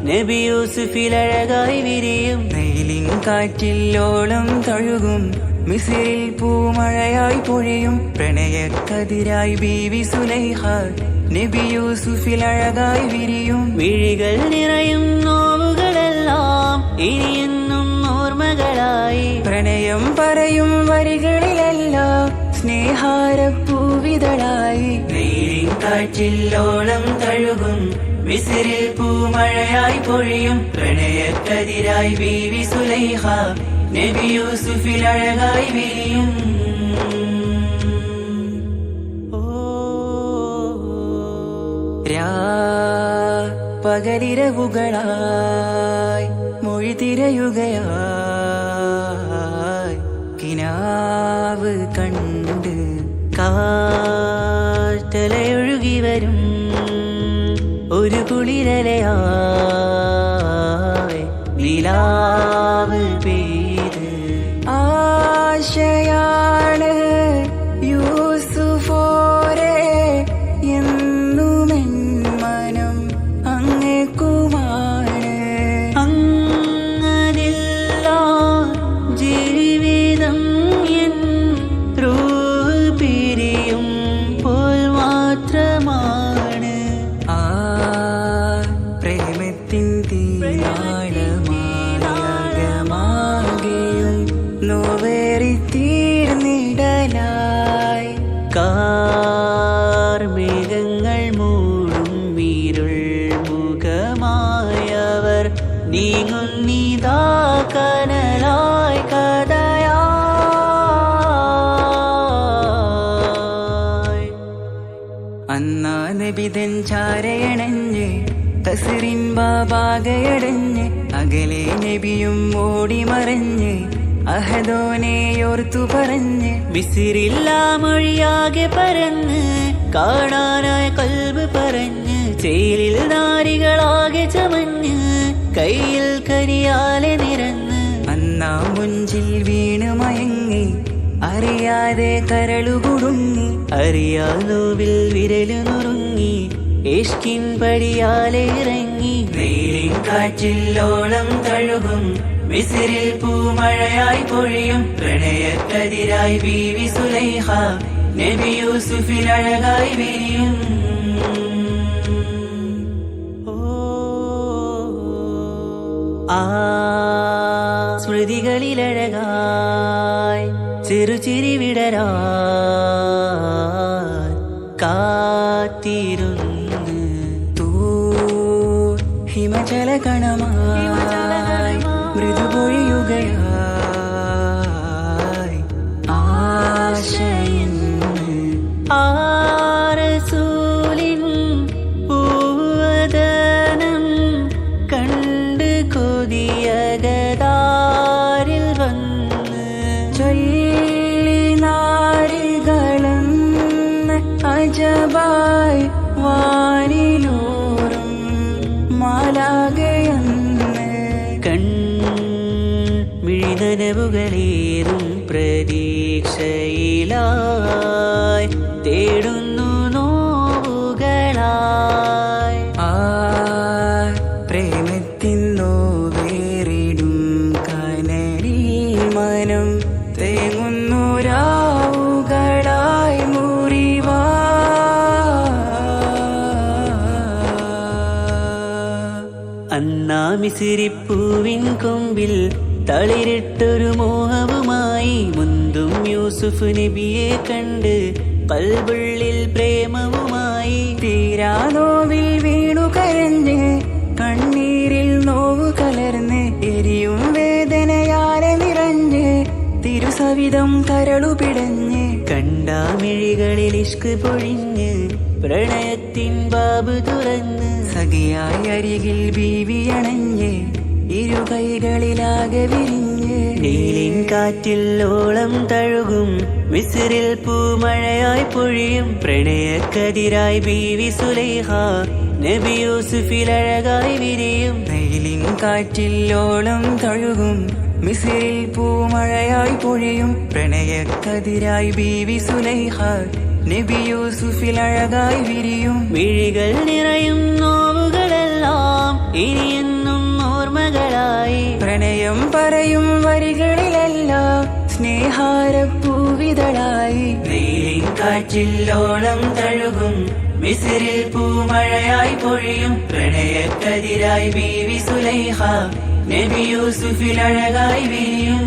നബി യൂസുഫിൽ അഴകായി വിരിയും വെയിലിൻ കാറ്റിൽ ഓളം തഴുകും മിസ്രിൽ പൂമഴയായി പൊഴിയും പ്രണയക്കതിരായി ബീവി സുലൈഹ നബി യൂസുഫിൽ അഴകായി വിരിയും മിഴികൾ നിറയും നോവുകളെല്ലാം ഇനിയെന്നും ഓർമ്മകളായി പ്രണയം പറയും വരികളിലെല്ലാം സ്നേഹാരപ്പൂവിതളായി വെയിലിൻ കാറ്റിൽ ഓളം തഴുകും മിസ്രിൽ പൂമഴയായി പൊഴിയും പ്രണയക്കതിരായി ബീവി സുലൈഹ നബി യൂസുഫിൽ അഴകായി വിരിയും പകലിരവുകളായി മൊഴി തിരയുകയായി കിനാവ് കണ്ട് കാറ്റലയൊഴുകി വരും ഒരു കുളിരലയായി നിലാവ് പെയ്ത് ആശയാണ് യൂസുഫോരെ എന്നുമെൻ മനം അങ്ങേക്കുമാണ് അങ്ങനില്ല ജീവിതം എൻ റൂഹ് പിരിയും പോൽ മാത്രമാണ് ആ പ്രേമത്തിൻ തീരാളമാകെയും നോവേറി തീർന്നിടലായി കാർമേഘങ്ങൾ മൂടും വീരുൾ മുഖമായവർ നീങ്ങുന്നിതാ കനലായി കഥയായി അന്നാ നബിതൻ ചാരയണഞ്ഞ് തസ്റിൻ ബാബാകയടഞ്ഞ് അകലെ നബിയും ഓടി മറഞ്ഞ് അഹദോനെയോർത്തു പറഞ്ഞ് മിസിറില്ല മൊഴിയാകെ പരന്ന് കാണാനായി കൽബ് പറഞ്ഞ് ചേലിൽ നാരികളാകെ ചമഞ്ഞ് കയ്യിൽ കരിയാലെ നിരന്ന് അന്നാ മുഞ്ചിൽ വീണ് മയങ്ങി അറിയാതെ കരളുകുടുങ്ങി അറിയാലോവിൽ വിരലു നുറുങ്ങി ഇഷ്കിൻ പടിയാലെ ഇറങ്ങി വെയിലിൻ കാറ്റിൽ ഓളം തഴുകും മിസ്രിൽ പൂമഴയായി പൊഴിയും പ്രണയക്കതിരായി ബീവി സുലൈഹ നബി യൂസുഫിൽ അഴകായി വിരിയും ആ സ്മൃതികളിലഴകായി ചെറുചിരി വിടരാ കാത്തിരുന്ന് ഹിമജല കണമായി മൃദുപൊഴിയുകയായി ആശയിന്ന് ആരസൂലിൻ പൂവദനം കണ്ട് കൊതിയകതാരിൽ വന്ന് ചൊല്ലി നാരികളെന്ന് അജബായി വാനിലൂറും മാലാകയെന്ന് മിഴിനനവുകളേറും പ്രതീക്ഷയിലായി തേടുന്നു നോവുകളായി ആ പ്രേമത്തിൻ നോവേറിടും കനലിൽ മനം തേങ്ങുന്നു രാവുകളായി മുറിവാ അന്നാ മിസിരിപ്പൂവിൻ കൊമ്പിൽ തളിരിട്ടൊരു മോഹവുമായി മുന്തും യൂസുഫ് നബിയെ കണ്ട് കൽബുള്ളിൽ പ്രേമവുമായി തീരാനോവിൽ വീണു കരഞ്ഞ് കണ്ണീരിൽ നോവ് കലർന്ന് എരിയും വേദനയാലെ നിറഞ്ഞ് തിരുസവിധം കരളു പിടഞ്ഞ് കണ്ടാമിഴികളിൽ ഇഷ്ക് പൊഴിഞ്ഞ് പ്രണയത്തിൻ ബാബ് തുറന്ന് സഖിയായി അരികിൽ ബീവി അണഞ്ഞ് ഇരു കൈകളിലാകെ വിരിഞ്ഞ് നീലിൻ കാറ്റിൽ ഓളം തഴുകും മിസ്രിൽ പൂമഴയായി പൊഴിയും പ്രണയക്കതിരായി ബീവി സുലൈഹ നബി യൂസുഫിൽ അഴകായി വിരിയും വെയിലിൻ കാറ്റിൽ ഓളം തഴുകും മിസിറിൽ പൂമഴയായി പൊഴിയും പ്രണയക്കതിരായി ബീവി സുലൈഹ നബി യൂസുഫിൽ അഴകായി വിരിയും മിഴികൾ നിറയും നോവുകളെല്ലാം ഇനിയെന്നും ഓർമ്മകളായി പ്രണയം പറയും വരികളിലെല്ലാം സ്നേഹാരപ്പൂവിതളായി വെയിലിൻ കാറ്റില്ലോളം തഴുകും മിസിറിൽ പൂമഴയായി പൊഴിയും പ്രണയക്കതിരായി ബീവി സുലൈഹ നബി യൂസുഫിൽ അഴകായി വിരിയും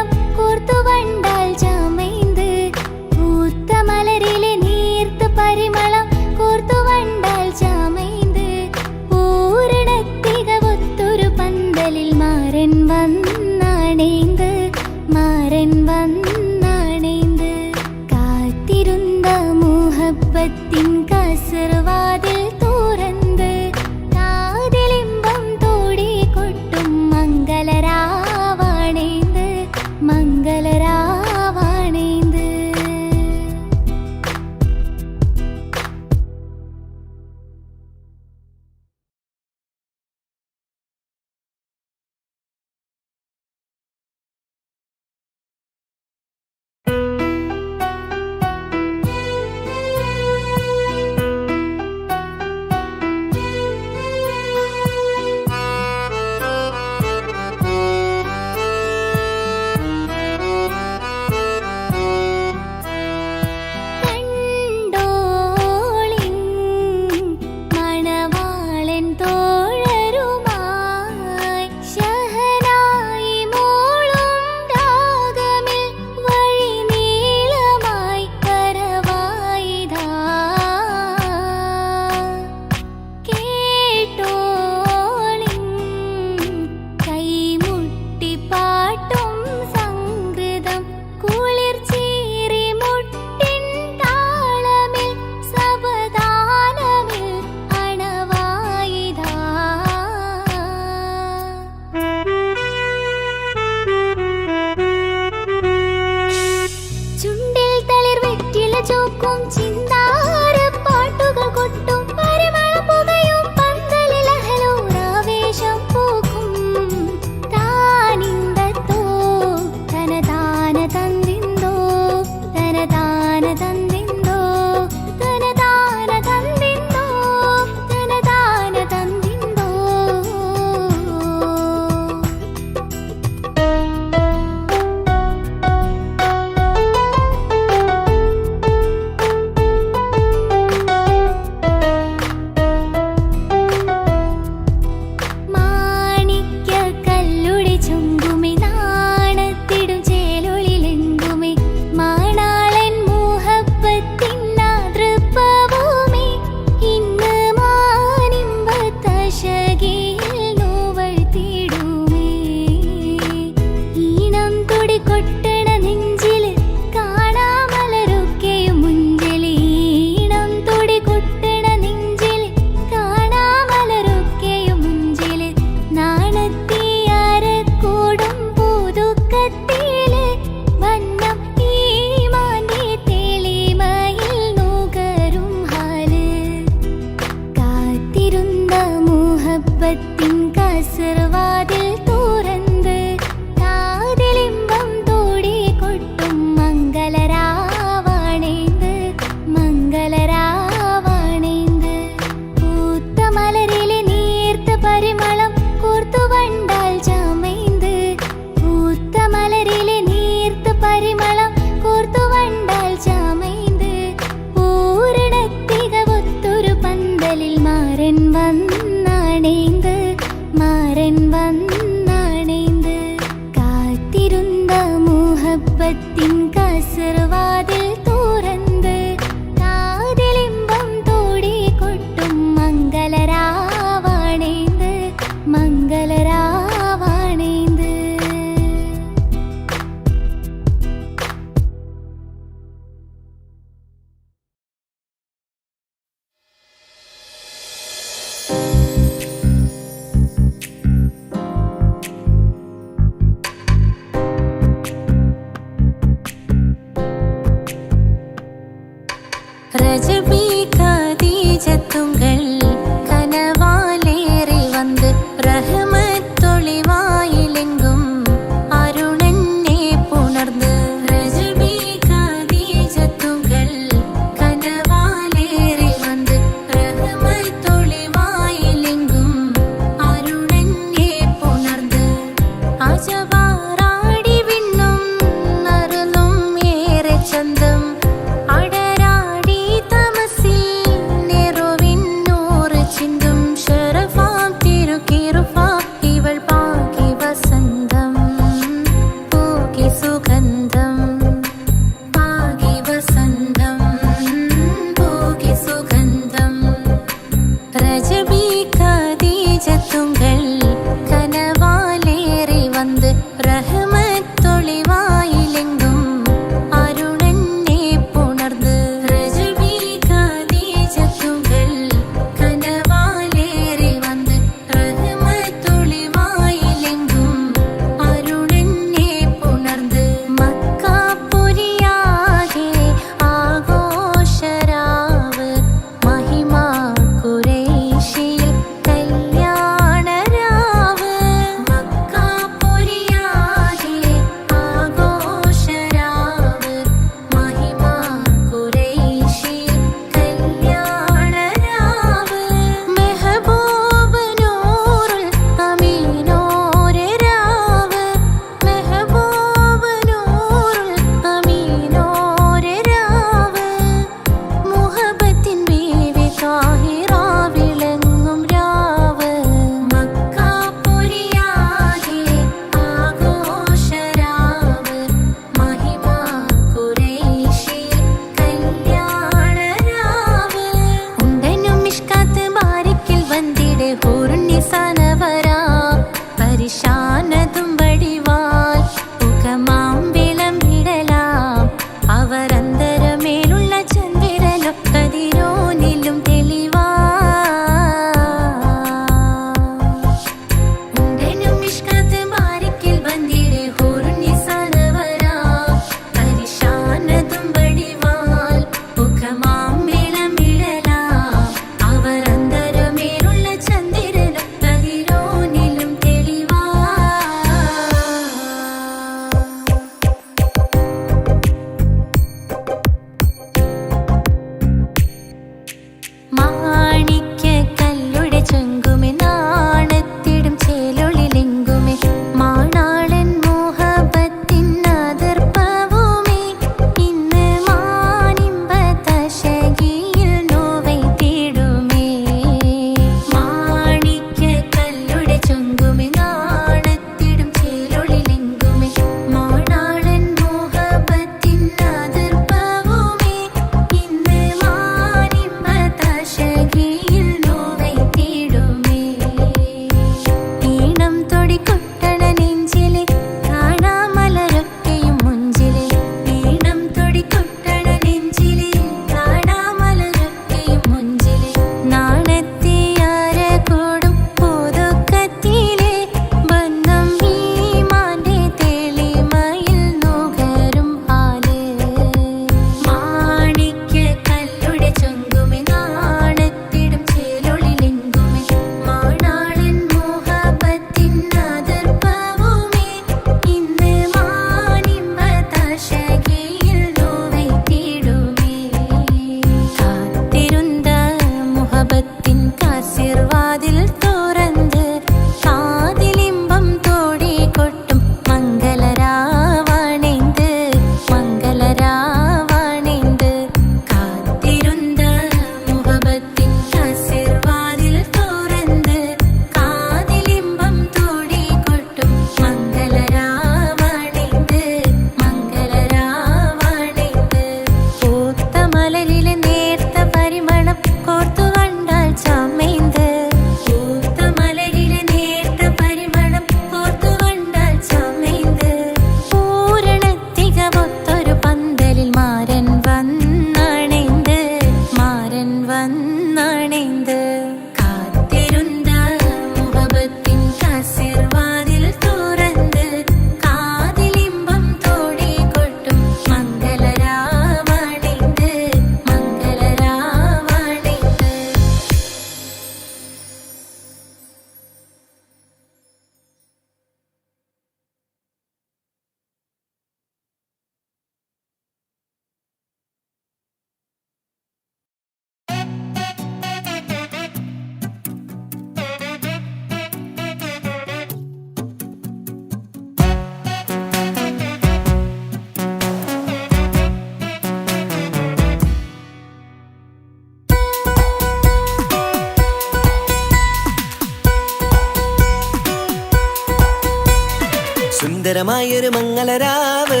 സുന്ദരമായൊരു മംഗളരാവ്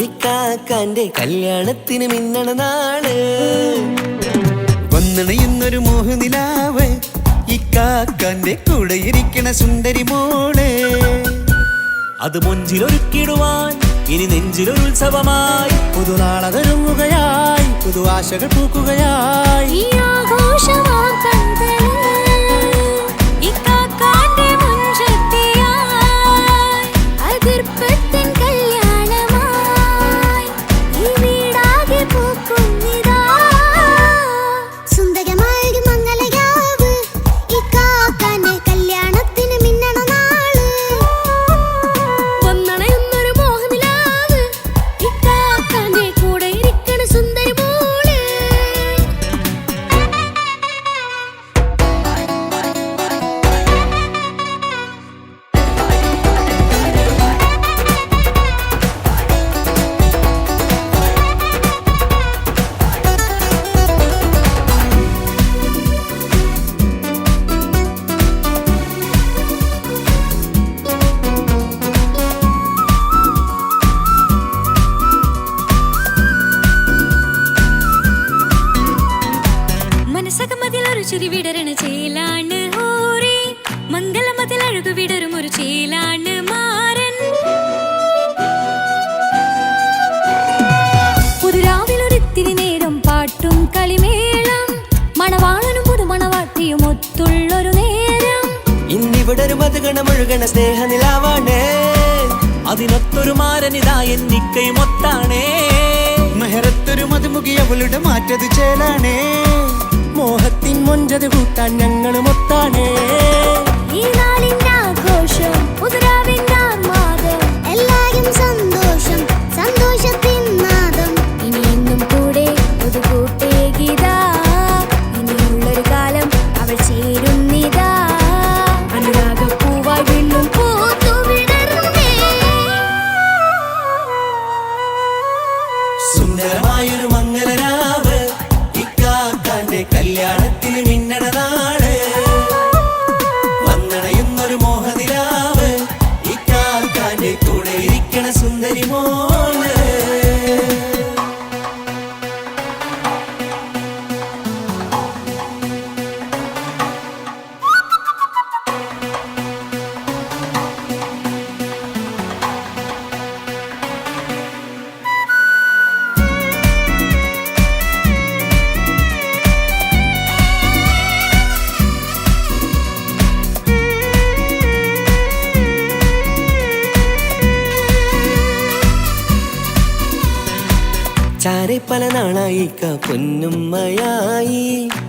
ഇക്കാക്കാന്റെ കല്യാണത്തിന് മിന്നണ നാള്. വന്നണയുന്നൊരു മോഹനിലാവ് ഇക്കാക്കാന്റെ കൂടെ ഇരിക്കണ സുന്ദരി മോള്. അത് മൊഞ്ചിലൊരുക്കിടുവാൻ ഇനി നെഞ്ചിലൊരു ഉത്സവമായി പുതുനാളതൊരുങ്ങുകയായി പുതുആശകൾ പൂക്കുകയായി. ഈ ആഘോഷമാക്കണ്ടേ ഇക്കാക്കാന്റെ മുൻചെത്തിയായി അതിർപ്പത്തിൻ കല്യാണമായി ഈ വീടാകെ പൂക്കുന്നിതാ. സുന്ദരമായൊരു മംഗളരാവ് ഇക്കാക്കാന്റെ കല്യാണത്തിന് മിന്നണ നാള്. വന്നണയുന്നൊരു മോഹനിലാവ് ഇക്കാക്കാന്റെ കൂടെ ഇരിക്കണ സുന്ദരി മോള്. മനസ്സകമതിലൊരു ചിരി വിടരണ ചേലാണ് ഹോറി, മംഗളമതിൽ അഴകു വിടരും ഒരു ചേലാണ് മാരൻ. പുതുരാവിലൊരിത്തിരി നേരം പാട്ടും കളിമേളം, മണവാളനും പുതുമണവാട്ടിയും ഒത്തുള്ളൊരു നേരം. ഇന്നിവിടെ ഒരു മധുഗണമൊഴുകണ സ്നേഹനിലാവാണേ, അതിനൊത്തൊരു മാരനിതാ എന്നിക്കയും ഒത്താണേ. മെഹറത്തൊരു മധുമുഖി അവളുടെ മാറ്റത് ചേലാണേ, മോഹത്തിൻ മൊഞ്ചത് കൂട്ടാൻ ഞങ്ങളും ഒത്താണേ. ഈ നാളിന്റെ ആഘോഷം പുതുരാവിന്റെ ആർമാദം, എല്ലാരും സന്തോഷം സന്തോഷത്തിൻ നാദം. ഇനി എന്നും കൂടെ ഒരു കൂട്ടേകിതാ, ഇനിയുള്ളൊരു കാലം അവൾ ചേരുന്നിതാ. അനുരാഗപ്പൂവായി വീണ്ടും പൂത്തു വിടരുന്നേ. സുന്ദരമായൊരു മംഗളരാവ് ഇക്കാക്കാന്റെ കല്യാണത്തിന് മിന്നണ നാള്. വന്നണയുന്നൊരു മോഹനിലാവ് പല നാളായി പൊന്നുമ്മയായി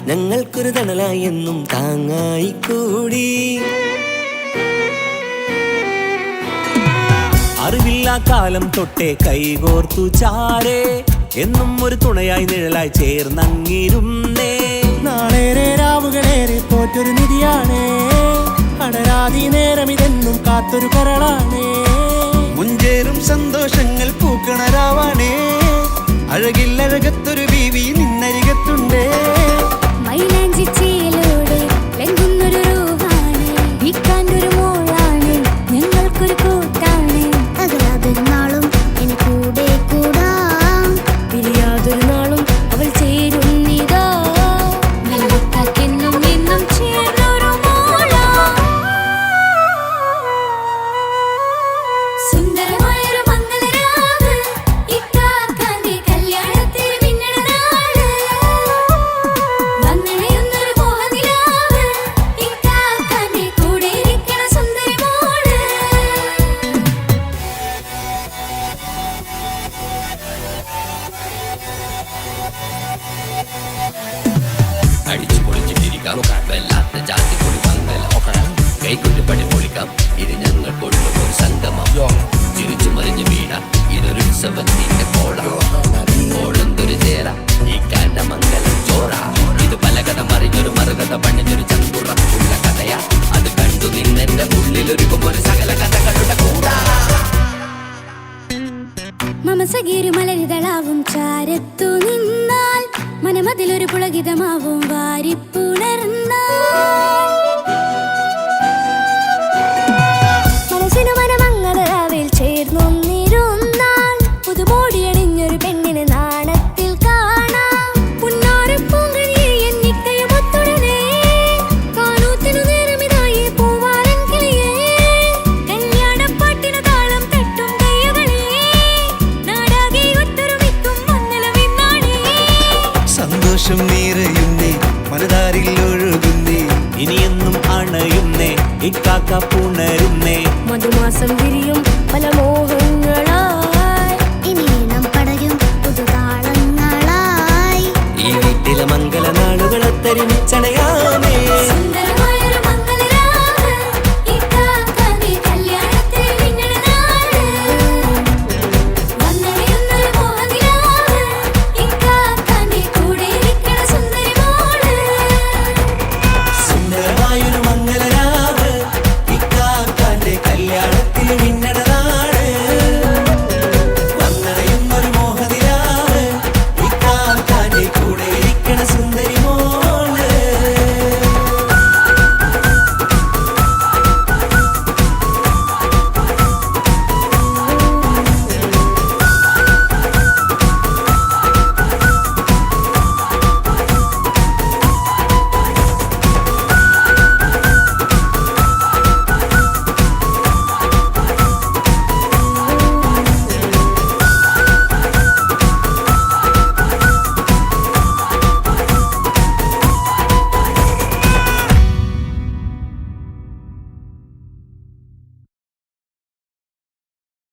ഞങ്ങൾക്കൊരു തണലായി എന്നും താങ്ങായി കൂടി. അറിവില്ലാ കാലം തൊട്ടേ കൈകോർത്തു ചാരേ എന്നും ഒരു തുണയായി നിഴലായി ചേർന്നങ്ങിരുന്നേ. നാളേറെ രാവുകളേറെ പോറ്റൊരു നിധിയാണ്, അടരാതി നേരം ഇതെന്നും കാത്തൊരു കരളാണ്. മുഞ്ചേറും സന്തോഷങ്ങൾ പൂക്കണരാവാണേ, അഴകില്ലഴകത്തൊരു ബീവി നിന്നരികത്തുണ്ടേ. മൈലാഞ്ചി ചേലോടെ ലംഘുന്നൊരു റൂഹാണ്, ഇക്കാന്റൊരു മോളാണ്, ഞങ്ങൾക്കൊരു കൂട്ടാണ്. അകലാതൊരു നാളും എൻ കൂടെ കൂടാം, പിരിയാതൊരു നാളും അവൾ ചേരുന്നിതാ. നെല്ലിക്കാക്കെന്നും എന്നും ചേർന്നൊരു മോളാ. സുന്ദരമായൊരു മംഗളരാവ്, ഇക്കാക്കാന്റെ കല്യാണത്തിന് മിന്നണ നാള്. വന്നണയുന്നൊരു മോഹനിലാവ്, ഇക്കാക്കാന്റെ കൂടെ ഇരിക്കണ സുന്ദരി മോള്. അടിച്ചു പൊളിച്ചിട്ടിരിക്കാം, വല്ലാത്ത ജാതി പൊളി മംഗലം. കൈകൊണ്ടു പണി പൊളിക്കാം, ഇത് ഞങ്ങൾ കൊണ്ടുപോയി സംഗമം. തിരിച്ചു മറിഞ്ഞു വീണ ഇതൊരു ഉത്സവത്തിന്റെ കോളം. കോളന്തൊരു ചേര ഈ കാന്റെ മംഗലം ചോറ. ഇത് പലകഥ മറിഞ്ഞൊരു മറുകഥ പണിഞ്ഞൊരു ചങ്കുറപ്പുള്ള കഥയാ. അത് കണ്ടു നിന്നെന്റെ ഉള്ളിലൊരുക്കും ഒരു സകല കഥകളുടെ കൂടാ. മമസഗീരു മലരിതളാവും ചാരത്തു നിന്നാൽ, മനമതിലൊരു പുളകിതമാവും വാരിപ്പുണർന്നാൽ. മനസ്സിനു മനമംഗളരാവിൽ ചേർന്നൊന്നിരുന്നാൽ, പുതുമോടിയണിഞ്ഞൊരു പെണ്ണിന് നാണത്തിൽ കാണാം. പുന്നാരപ്പൂങ്കണിയെ എണ്ണിക്കയുമൊത്തുടനെ, കാനൂത്തിനു നേരമിതായി പൂവാലൻ കിളിയേ. കല്യാണപ്പാട്ടിനു താളം തട്ടും കയ്യുകളേ, നാടാകെ ഒത്തൊരുമിക്കും മംഗളമിന്നാണേ. സന്തോഷം നിറയുന്നേ, മനതാരിൽ ഒഴുകുന്നേ, ഇനിയെന്നും അണയുന്നേ, ഇക്കാക്ക പുണരുന്നേ. മധുമാസം വിരിയും പല മോഹങ്ങളായി, ഇനി നാം പടരും പുതുതാളങ്ങളായി. ഈ വീട്ടിലെ മംഗളനാളുകളൊത്തരിമിച്ചണയാമേ.